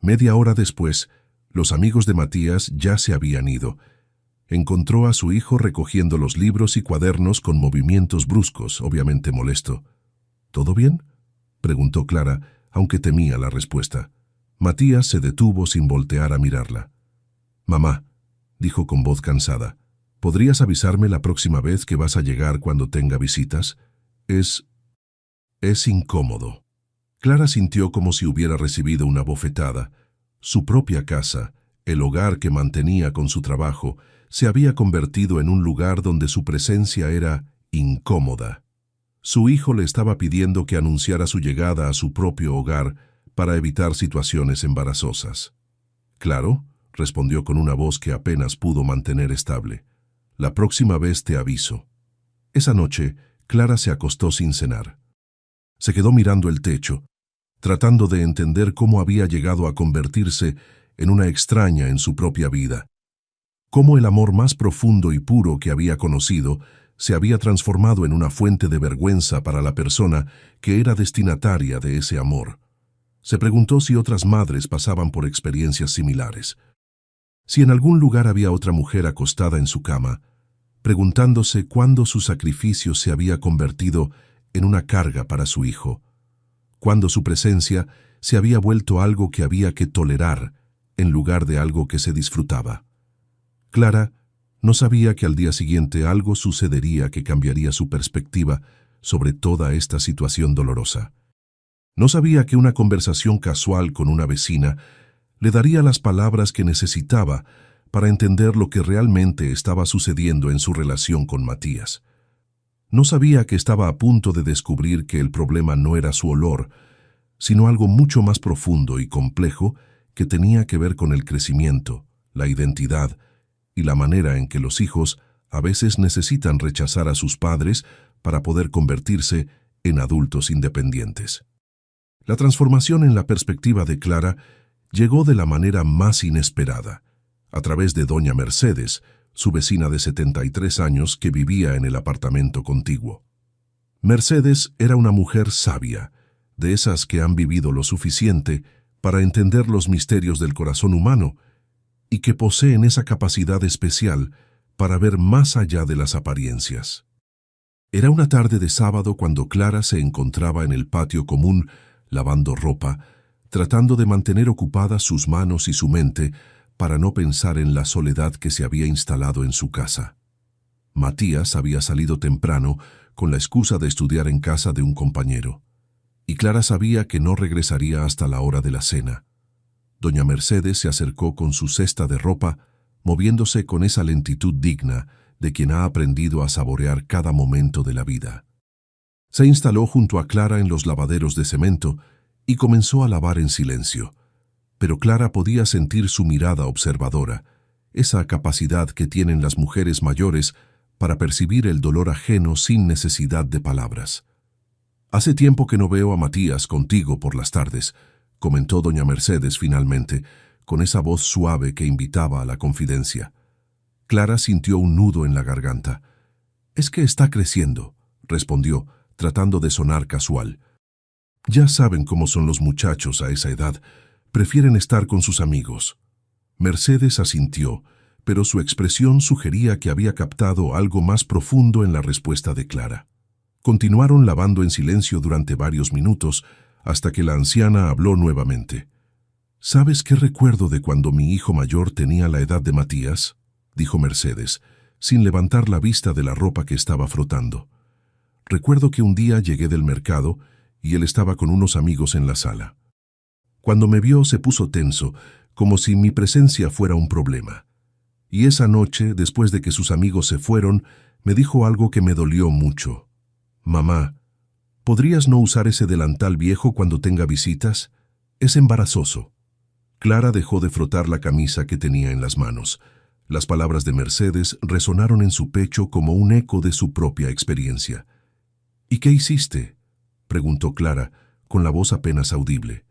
media hora después, los amigos de Matías ya se habían ido. Encontró a su hijo recogiendo los libros y cuadernos con movimientos bruscos, obviamente molesto. «¿Todo bien?», preguntó Clara, aunque temía la respuesta. Matías se detuvo sin voltear a mirarla. «Mamá», dijo con voz cansada, «¿podrías avisarme la próxima vez que vas a llegar cuando tenga visitas? Es incómodo». Clara sintió como si hubiera recibido una bofetada. Su propia casa, el hogar que mantenía con su trabajo, se había convertido en un lugar donde su presencia era incómoda. Su hijo le estaba pidiendo que anunciara su llegada a su propio hogar para evitar situaciones embarazosas. «Claro», respondió con una voz que apenas pudo mantener estable. «La próxima vez te aviso». Esa noche, Clara se acostó sin cenar. Se quedó mirando el techo, tratando de entender cómo había llegado a convertirse en una extraña en su propia vida. Cómo el amor más profundo y puro que había conocido se había transformado en una fuente de vergüenza para la persona que era destinataria de ese amor. Se preguntó si otras madres pasaban por experiencias similares. Si en algún lugar había otra mujer acostada en su cama, preguntándose cuándo su sacrificio se había convertido en una carga para su hijo, cuándo su presencia se había vuelto algo que había que tolerar en lugar de algo que se disfrutaba. Clara no sabía que al día siguiente algo sucedería que cambiaría su perspectiva sobre toda esta situación dolorosa. No sabía que una conversación casual con una vecina le daría las palabras que necesitaba para entender lo que realmente estaba sucediendo en su relación con Matías. No sabía que estaba a punto de descubrir que el problema no era su olor, sino algo mucho más profundo y complejo que tenía que ver con el crecimiento, la identidad y la manera en que los hijos a veces necesitan rechazar a sus padres para poder convertirse en adultos independientes. La transformación en la perspectiva de Clara llegó de la manera más inesperada, a través de doña Mercedes, su vecina de 73 años que vivía en el apartamento contiguo. Mercedes era una mujer sabia, de esas que han vivido lo suficiente para entender los misterios del corazón humano y que poseen esa capacidad especial para ver más allá de las apariencias. Era una tarde de sábado cuando Clara se encontraba en el patio común lavando ropa, tratando de mantener ocupadas sus manos y su mente para no pensar en la soledad que se había instalado en su casa. Matías había salido temprano con la excusa de estudiar en casa de un compañero, y Clara sabía que no regresaría hasta la hora de la cena. Doña Mercedes se acercó con su cesta de ropa, moviéndose con esa lentitud digna de quien ha aprendido a saborear cada momento de la vida. Se instaló junto a Clara en los lavaderos de cemento y comenzó a lavar en silencio. Pero Clara podía sentir su mirada observadora, esa capacidad que tienen las mujeres mayores para percibir el dolor ajeno sin necesidad de palabras. «Hace tiempo que no veo a Matías contigo por las tardes», comentó doña Mercedes finalmente, con esa voz suave que invitaba a la confidencia. Clara sintió un nudo en la garganta. «Es que está creciendo», respondió, tratando de sonar casual. «Ya saben cómo son los muchachos a esa edad. Prefieren estar con sus amigos». Mercedes asintió, pero su expresión sugería que había captado algo más profundo en la respuesta de Clara. Continuaron lavando en silencio durante varios minutos, hasta que la anciana habló nuevamente. «¿Sabes qué recuerdo de cuando mi hijo mayor tenía la edad de Matías?», dijo Mercedes, sin levantar la vista de la ropa que estaba frotando. «Recuerdo que un día llegué del mercado y él estaba con unos amigos en la sala. Cuando me vio se puso tenso, como si mi presencia fuera un problema. Y esa noche, después de que sus amigos se fueron, me dijo algo que me dolió mucho. «Mamá, ¿podrías no usar ese delantal viejo cuando tenga visitas? Es embarazoso». Clara dejó de frotar la camisa que tenía en las manos. Las palabras de Mercedes resonaron en su pecho como un eco de su propia experiencia. «¿Y qué hiciste?», preguntó Clara, con la voz apenas audible.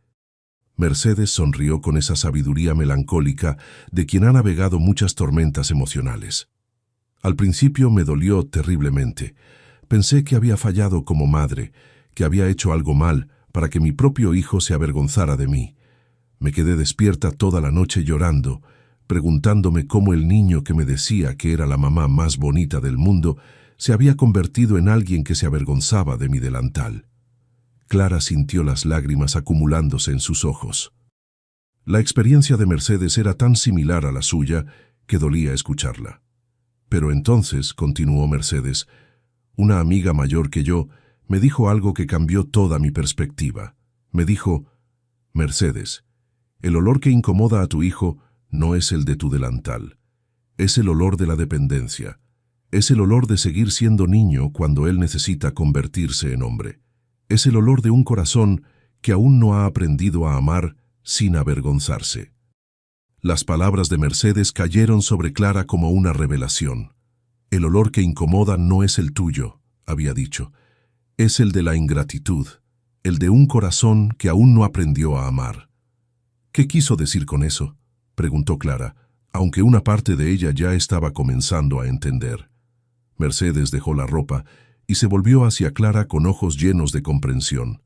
Mercedes sonrió con esa sabiduría melancólica de quien ha navegado muchas tormentas emocionales. «Al principio me dolió terriblemente. Pensé que había fallado como madre, que había hecho algo mal para que mi propio hijo se avergonzara de mí. Me quedé despierta toda la noche llorando, preguntándome cómo el niño que me decía que era la mamá más bonita del mundo se había convertido en alguien que se avergonzaba de mi delantal». Clara sintió las lágrimas acumulándose en sus ojos. La experiencia de Mercedes era tan similar a la suya que dolía escucharla. «Pero entonces», continuó Mercedes, «una amiga mayor que yo me dijo algo que cambió toda mi perspectiva. Me dijo: Mercedes, el olor que incomoda a tu hijo no es el de tu delantal. Es el olor de la dependencia. Es el olor de seguir siendo niño cuando él necesita convertirse en hombre. Es el olor de un corazón que aún no ha aprendido a amar sin avergonzarse». Las palabras de Mercedes cayeron sobre Clara como una revelación. «El olor que incomoda no es el tuyo», había dicho. «Es el de la ingratitud, el de un corazón que aún no aprendió a amar». «¿Qué quiso decir con eso?», preguntó Clara, aunque una parte de ella ya estaba comenzando a entender. Mercedes dejó la ropa y se volvió hacia Clara con ojos llenos de comprensión.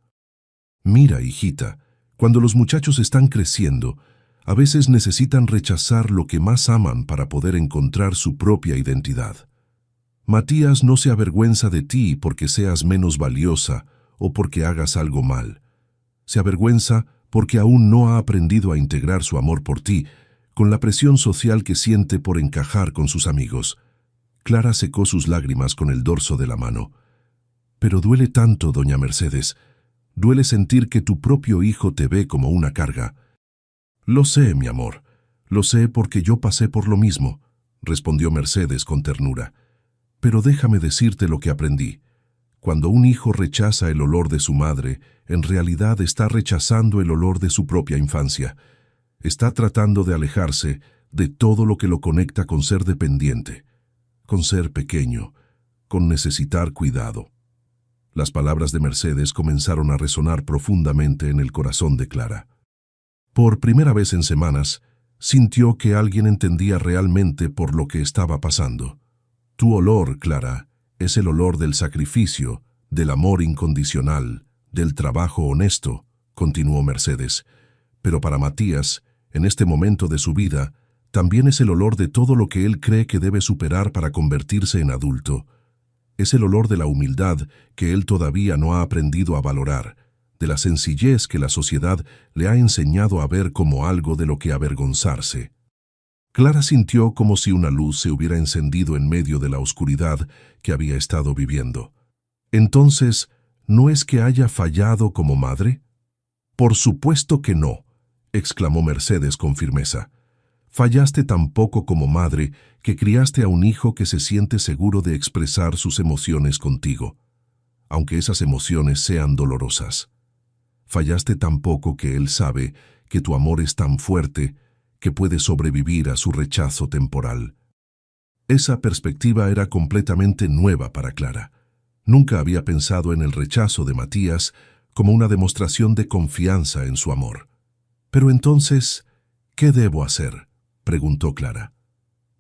«Mira, hijita, cuando los muchachos están creciendo, a veces necesitan rechazar lo que más aman para poder encontrar su propia identidad. Matías no se avergüenza de ti porque seas menos valiosa o porque hagas algo mal. Se avergüenza porque aún no ha aprendido a integrar su amor por ti con la presión social que siente por encajar con sus amigos». Clara secó sus lágrimas con el dorso de la mano. «Pero duele tanto, doña Mercedes. Duele sentir que tu propio hijo te ve como una carga». «Lo sé, mi amor. Lo sé porque yo pasé por lo mismo», respondió Mercedes con ternura. «Pero déjame decirte lo que aprendí. Cuando un hijo rechaza el olor de su madre, en realidad está rechazando el olor de su propia infancia. Está tratando de alejarse de todo lo que lo conecta con ser dependiente, con ser pequeño, con necesitar cuidado». Las palabras de Mercedes comenzaron a resonar profundamente en el corazón de Clara. Por primera vez en semanas, sintió que alguien entendía realmente por lo que estaba pasando. «Tu olor, Clara, es el olor del sacrificio, del amor incondicional, del trabajo honesto», continuó Mercedes. «Pero para Matías, en este momento de su vida, también es el olor de todo lo que él cree que debe superar para convertirse en adulto. Es el olor de la humildad que él todavía no ha aprendido a valorar, de la sencillez que la sociedad le ha enseñado a ver como algo de lo que avergonzarse». Clara sintió como si una luz se hubiera encendido en medio de la oscuridad que había estado viviendo. «Entonces, ¿no es que haya fallado como madre?». «Por supuesto que no», exclamó Mercedes con firmeza. «Fallaste tampoco como madre que criaste a un hijo que se siente seguro de expresar sus emociones contigo. aunque esas emociones sean dolorosas. Fallaste tan poco que él sabe que tu amor es tan fuerte que puede sobrevivir a su rechazo temporal. Esa perspectiva era completamente nueva para Clara. Nunca había pensado en el rechazo de Matías como una demostración de confianza en su amor. Pero entonces, ¿qué debo hacer?, preguntó Clara.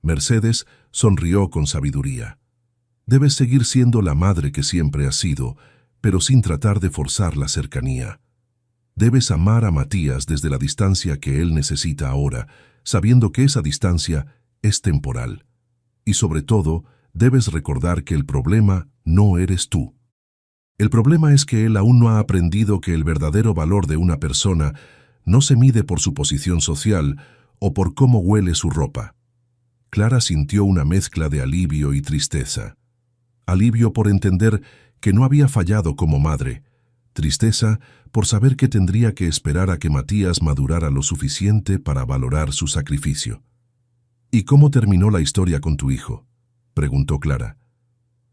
Mercedes sonrió con sabiduría. Debes seguir siendo la madre que siempre has sido, pero sin tratar de forzar la cercanía. Debes amar a Matías desde la distancia que él necesita ahora, sabiendo que esa distancia es temporal. Y sobre todo, debes recordar que el problema no eres tú. El problema es que él aún no ha aprendido que el verdadero valor de una persona no se mide por su posición social o por cómo huele su ropa. Clara sintió una mezcla de alivio y tristeza. Alivio por entender que no había fallado como madre. Tristeza por saber que tendría que esperar a que Matías madurara lo suficiente para valorar su sacrificio. ¿Y cómo terminó la historia con tu hijo?, preguntó Clara.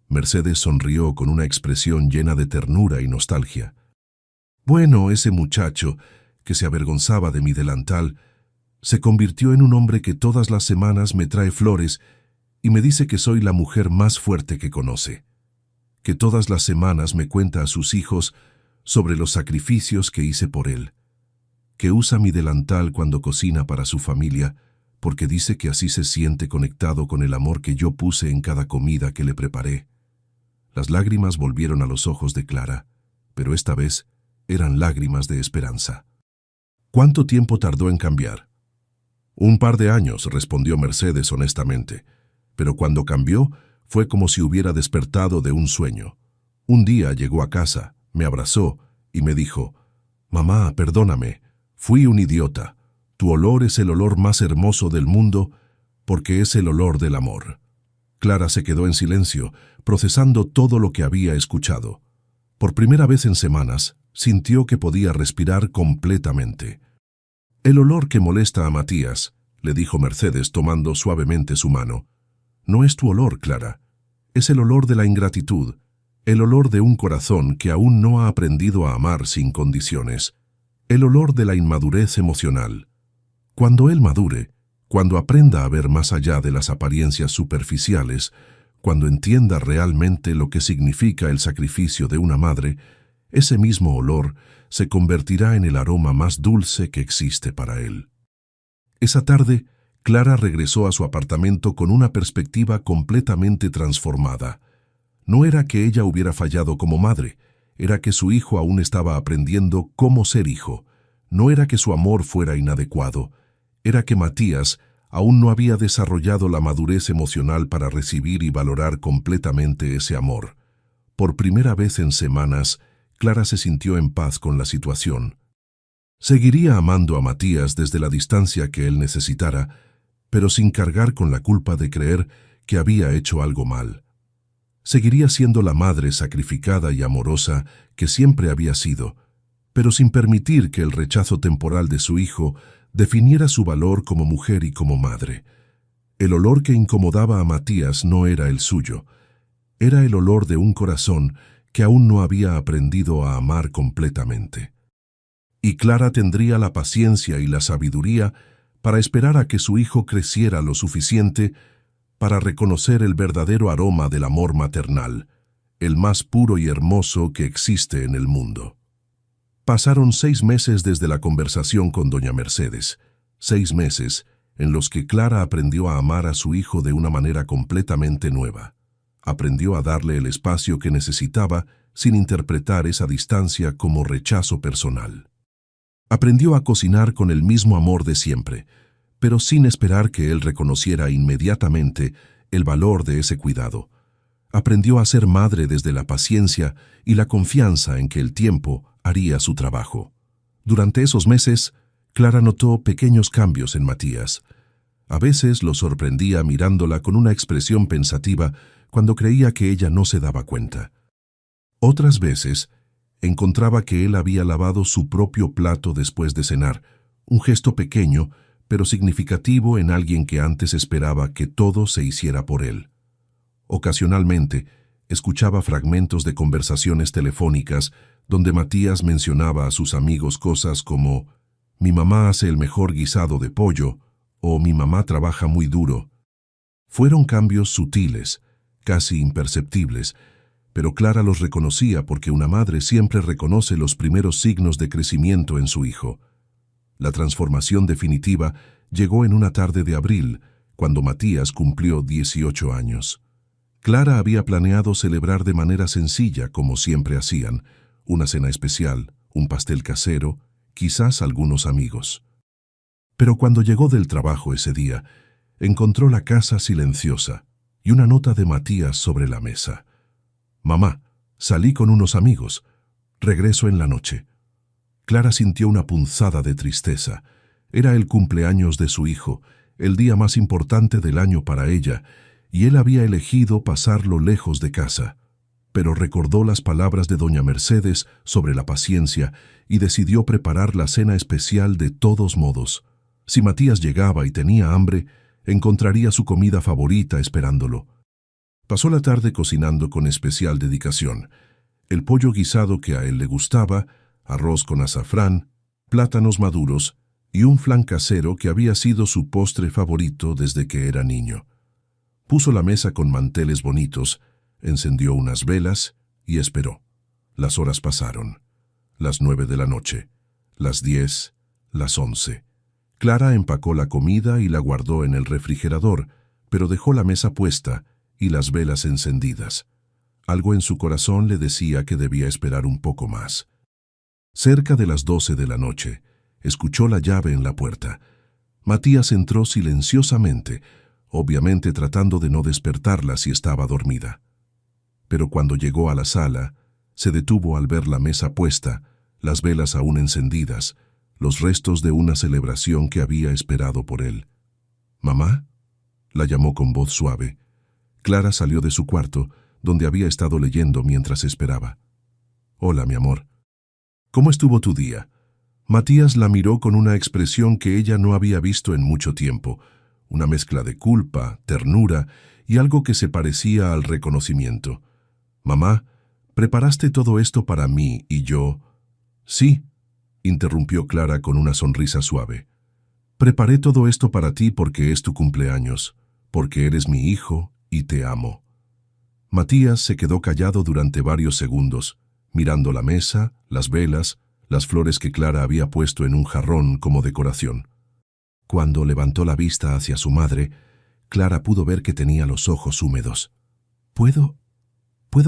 Mercedes sonrió con una expresión llena de ternura y nostalgia. Bueno, ese muchacho, que se avergonzaba de mi delantal, se convirtió en un hombre que todas las semanas me trae flores y me dice que soy la mujer más fuerte que conoce, que todas las semanas me cuenta a sus hijos sobre los sacrificios que hice por él, que usa mi delantal cuando cocina para su familia, porque dice que así se siente conectado con el amor que yo puse en cada comida que le preparé. Las lágrimas volvieron a los ojos de Clara, pero esta vez eran lágrimas de esperanza. ¿Cuánto tiempo tardó en cambiar? Un par de años, respondió Mercedes honestamente, pero cuando cambió fue como si hubiera despertado de un sueño. Un día llegó a casa, me abrazó y me dijo: «Mamá, perdóname, fui un idiota. Tu olor es el olor más hermoso del mundo porque es el olor del amor». Clara se quedó en silencio, procesando todo lo que había escuchado. Por primera vez en semanas, sintió que podía respirar completamente. «El olor que molesta a Matías», le dijo Mercedes tomando suavemente su mano, «no es tu olor, Clara. Es el olor de la ingratitud, el olor de un corazón que aún no ha aprendido a amar sin condiciones, el olor de la inmadurez emocional. Cuando él madure, cuando aprenda a ver más allá de las apariencias superficiales, cuando entienda realmente lo que significa el sacrificio de una madre, ese mismo olor se convertirá en el aroma más dulce que existe para él». Esa tarde, Clara regresó a su apartamento con una perspectiva completamente transformada. No era que ella hubiera fallado como madre, era que su hijo aún estaba aprendiendo cómo ser hijo. No era que su amor fuera inadecuado, era que Matías aún no había desarrollado la madurez emocional para recibir y valorar completamente ese amor. Por primera vez en semanas, Clara se sintió en paz con la situación. Seguiría amando a Matías desde la distancia que él necesitara, pero sin cargar con la culpa de creer que había hecho algo mal. Seguiría siendo la madre sacrificada y amorosa que siempre había sido, pero sin permitir que el rechazo temporal de su hijo definiera su valor como mujer y como madre. El olor que incomodaba a Matías no era el suyo, era el olor de un corazón que aún no había aprendido a amar completamente. Y Clara tendría la paciencia y la sabiduría para esperar a que su hijo creciera lo suficiente para reconocer el verdadero aroma del amor maternal, el más puro y hermoso que existe en el mundo. Pasaron 6 meses desde la conversación con doña Mercedes, 6 meses en los que Clara aprendió a amar a su hijo de una manera completamente nueva. Aprendió a darle el espacio que necesitaba sin interpretar esa distancia como rechazo personal. Aprendió a cocinar con el mismo amor de siempre, pero sin esperar que él reconociera inmediatamente el valor de ese cuidado. Aprendió a ser madre desde la paciencia y la confianza en que el tiempo haría su trabajo. Durante esos meses, Clara notó pequeños cambios en Matías. A veces lo sorprendía mirándola con una expresión pensativa cuando creía que ella no se daba cuenta. Otras veces, encontraba que él había lavado su propio plato después de cenar, un gesto pequeño, pero significativo en alguien que antes esperaba que todo se hiciera por él. Ocasionalmente, Escuchaba fragmentos de conversaciones telefónicas donde Matías mencionaba a sus amigos cosas como «Mi mamá hace el mejor guisado de pollo» o «Mi mamá trabaja muy duro». Fueron cambios sutiles, casi imperceptibles, pero Clara los reconocía porque una madre siempre reconoce los primeros signos de crecimiento en su hijo. La transformación definitiva llegó en una tarde de abril, cuando Matías cumplió 18 años. Clara había planeado celebrar de manera sencilla, como siempre hacían, una cena especial, un pastel casero, quizás algunos amigos. Pero cuando llegó del trabajo ese día, encontró la casa silenciosa y una nota de Matías sobre la mesa. «Mamá, salí con unos amigos. Regreso en la noche». Clara sintió una punzada de tristeza. Era el cumpleaños de su hijo, el día más importante del año para ella, y él había elegido pasarlo lejos de casa. Pero recordó las palabras de doña Mercedes sobre la paciencia y decidió preparar la cena especial de todos modos. Si Matías llegaba y tenía hambre, encontraría su comida favorita esperándolo. Pasó la tarde cocinando con especial dedicación. El pollo guisado que a él le gustaba, arroz con azafrán, plátanos maduros y un flan casero que había sido su postre favorito desde que era niño. Puso la mesa con manteles bonitos, encendió unas velas y esperó. Las horas pasaron. Las 9 de la noche, las 10, las 11. Clara empacó la comida y la guardó en el refrigerador, pero dejó la mesa puesta y las velas encendidas. Algo en su corazón le decía que debía esperar un poco más. Cerca de las 12 de la noche, escuchó la llave en la puerta. Matías entró silenciosamente, obviamente tratando de no despertarla si estaba dormida. Pero cuando llegó a la sala, se detuvo al ver la mesa puesta, las velas aún encendidas, los restos de una celebración que había esperado por él. «¿Mamá?», la llamó con voz suave. Clara salió de su cuarto, donde había estado leyendo mientras esperaba. «Hola, mi amor. ¿Cómo estuvo tu día?». Matías la miró con una expresión que ella no había visto en mucho tiempo, una mezcla de culpa, ternura y algo que se parecía al reconocimiento. «Mamá, ¿preparaste todo esto para mí y yo?» «Sí», interrumpió Clara con una sonrisa suave. «Preparé todo esto para ti porque es tu cumpleaños, porque eres mi hijo y te amo». Matías se quedó callado durante varios segundos, mirando la mesa, las velas, las flores que Clara había puesto en un jarrón como decoración. Cuando levantó la vista hacia su madre, Clara pudo ver que tenía los ojos húmedos. ¿Puedo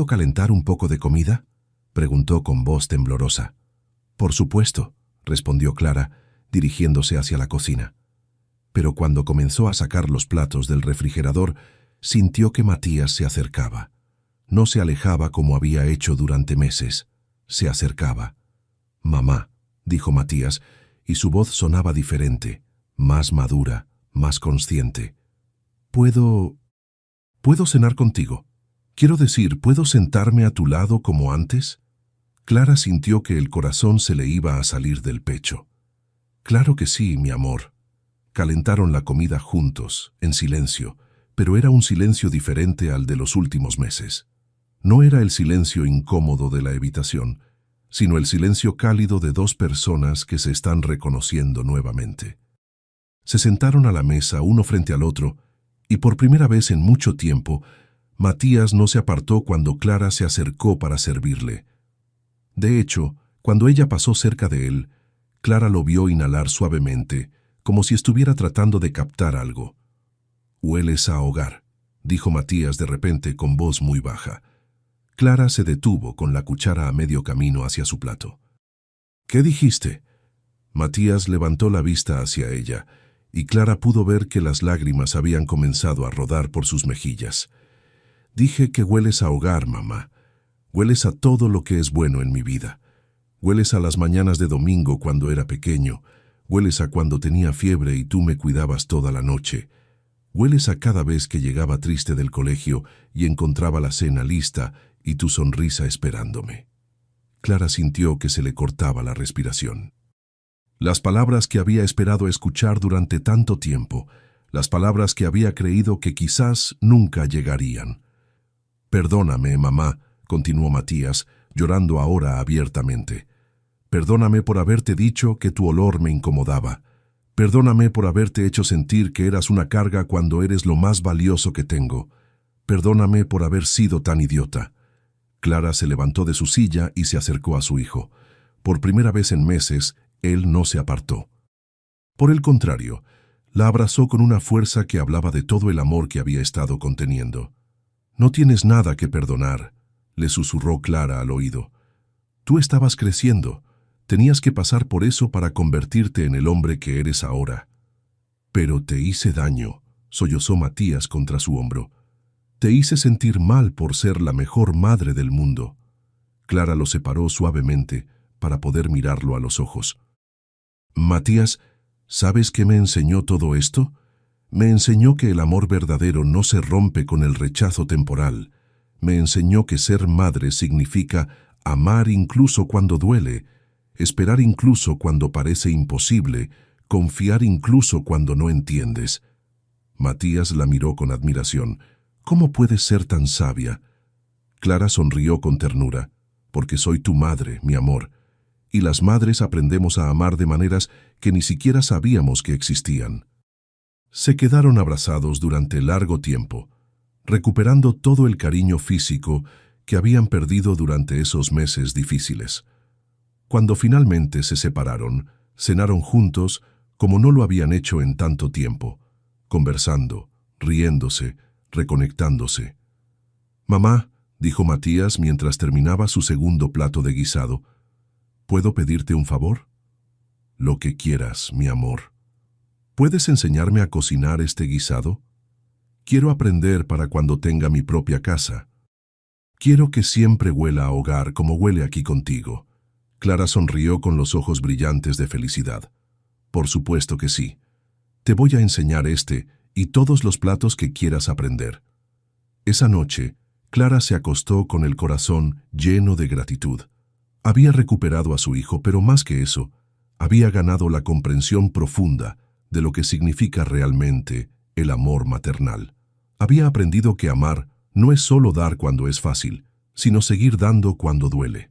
calentar un poco de comida?», preguntó con voz temblorosa. «Por supuesto», respondió Clara, dirigiéndose hacia la cocina. Pero cuando comenzó a sacar los platos del refrigerador, sintió que Matías se acercaba. No se alejaba como había hecho durante meses. Se acercaba. «Mamá», dijo Matías, y su voz sonaba diferente, más madura, más consciente. ¿Puedo cenar contigo? Quiero decir, ¿puedo sentarme a tu lado como antes?» Clara sintió que el corazón se le iba a salir del pecho. «Claro que sí, mi amor». Calentaron la comida juntos, en silencio, pero era un silencio diferente al de los últimos meses. No era el silencio incómodo de la habitación, sino el silencio cálido de dos personas que se están reconociendo nuevamente. Se sentaron a la mesa uno frente al otro, y por primera vez en mucho tiempo, Matías no se apartó cuando Clara se acercó para servirle. De hecho, cuando ella pasó cerca de él, Clara lo vio inhalar suavemente, como si estuviera tratando de captar algo. «Hueles a hogar», dijo Matías de repente con voz muy baja. Clara se detuvo con la cuchara a medio camino hacia su plato. «¿Qué dijiste?». Matías levantó la vista hacia ella, y Clara pudo ver que las lágrimas habían comenzado a rodar por sus mejillas. «Dije que hueles a hogar, mamá. Hueles a todo lo que es bueno en mi vida. Hueles a las mañanas de domingo cuando era pequeño. Hueles a cuando tenía fiebre y tú me cuidabas toda la noche. Hueles a cada vez que llegaba triste del colegio y encontraba la cena lista y tu sonrisa esperándome». Clara sintió que se le cortaba la respiración. Las palabras que había esperado escuchar durante tanto tiempo, las palabras que había creído que quizás nunca llegarían. Perdóname, mamá, continuó Matías, llorando ahora abiertamente. Perdóname por haberte dicho que tu olor me incomodaba. Perdóname por haberte hecho sentir que eras una carga cuando eres lo más valioso que tengo. Perdóname por haber sido tan idiota. Clara se levantó de su silla y se acercó a su hijo. Por primera vez en meses, él no se apartó. Por el contrario, la abrazó con una fuerza que hablaba de todo el amor que había estado conteniendo. «No tienes nada que perdonar», le susurró Clara al oído. «Tú estabas creciendo. Tenías que pasar por eso para convertirte en el hombre que eres ahora». «Pero te hice daño», sollozó Matías contra su hombro. «Te hice sentir mal por ser la mejor madre del mundo». Clara lo separó suavemente para poder mirarlo a los ojos. «Matías, ¿sabes qué me enseñó todo esto? Me enseñó que el amor verdadero no se rompe con el rechazo temporal. Me enseñó que ser madre significa amar incluso cuando duele, esperar incluso cuando parece imposible, confiar incluso cuando no entiendes». Matías la miró con admiración. «¿Cómo puedes ser tan sabia?» Clara sonrió con ternura. «Porque soy tu madre, mi amor. Y las madres aprendemos a amar de maneras que ni siquiera sabíamos que existían». Se quedaron abrazados durante largo tiempo, recuperando todo el cariño físico que habían perdido durante esos meses difíciles. Cuando finalmente se separaron, cenaron juntos como no lo habían hecho en tanto tiempo, conversando, riéndose, reconectándose. «Mamá», dijo Matías mientras terminaba su segundo plato de guisado, «¿puedo pedirte un favor?» «Lo que quieras, mi amor». «¿Puedes enseñarme a cocinar este guisado? Quiero aprender para cuando tenga mi propia casa. Quiero que siempre huela a hogar como huele aquí contigo». Clara sonrió con los ojos brillantes de felicidad. «Por supuesto que sí. Te voy a enseñar este y todos los platos que quieras aprender». Esa noche, Clara se acostó con el corazón lleno de gratitud. Había recuperado a su hijo, pero más que eso, había ganado la comprensión profunda de lo que significa realmente el amor maternal. Había aprendido que amar no es solo dar cuando es fácil, sino seguir dando cuando duele.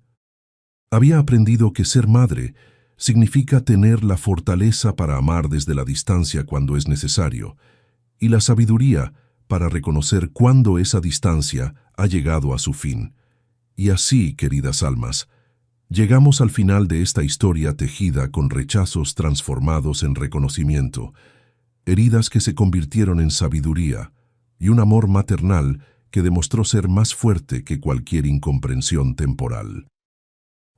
Había aprendido que ser madre significa tener la fortaleza para amar desde la distancia cuando es necesario, y la sabiduría para reconocer cuándo esa distancia ha llegado a su fin. Y así, queridas almas, llegamos al final de esta historia tejida con rechazos transformados en reconocimiento, heridas que se convirtieron en sabiduría y un amor maternal que demostró ser más fuerte que cualquier incomprensión temporal.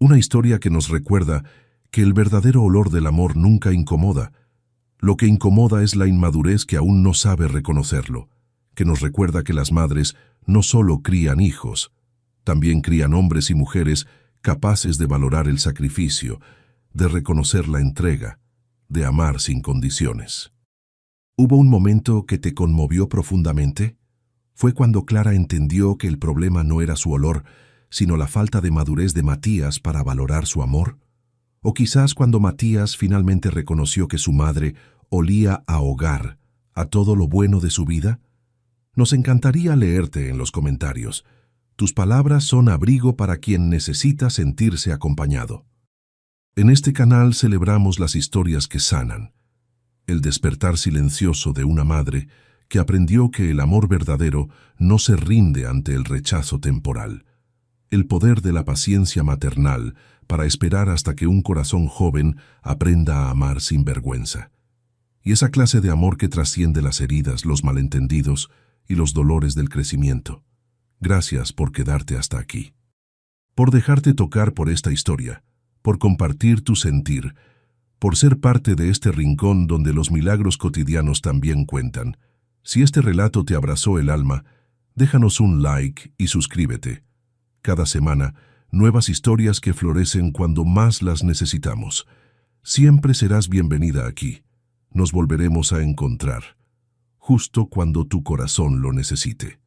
Una historia que nos recuerda que el verdadero olor del amor nunca incomoda. Lo que incomoda es la inmadurez que aún no sabe reconocerlo, que nos recuerda que las madres no solo crían hijos, también crían hombres y mujeres capaces de valorar el sacrificio, de reconocer la entrega, de amar sin condiciones. ¿Hubo un momento que te conmovió profundamente? Fue cuando Clara entendió que el problema no era su olor, sino la falta de madurez de Matías para valorar su amor. O quizás cuando Matías finalmente reconoció que su madre olía a hogar, a todo lo bueno de su vida. Nos encantaría leerte en los comentarios. Tus palabras son abrigo para quien necesita sentirse acompañado. En este canal celebramos las historias que sanan, el despertar silencioso de una madre que aprendió que el amor verdadero no se rinde ante el rechazo temporal, el poder de la paciencia maternal para esperar hasta que un corazón joven aprenda a amar sin vergüenza, y esa clase de amor que trasciende las heridas, los malentendidos y los dolores del crecimiento. Gracias por quedarte hasta aquí, por dejarte tocar por esta historia, por compartir tu sentir, por ser parte de este rincón donde los milagros cotidianos también cuentan. Si este relato te abrazó el alma, déjanos un like y suscríbete. Cada semana, nuevas historias que florecen cuando más las necesitamos. Siempre serás bienvenida aquí. Nos volveremos a encontrar, justo cuando tu corazón lo necesite.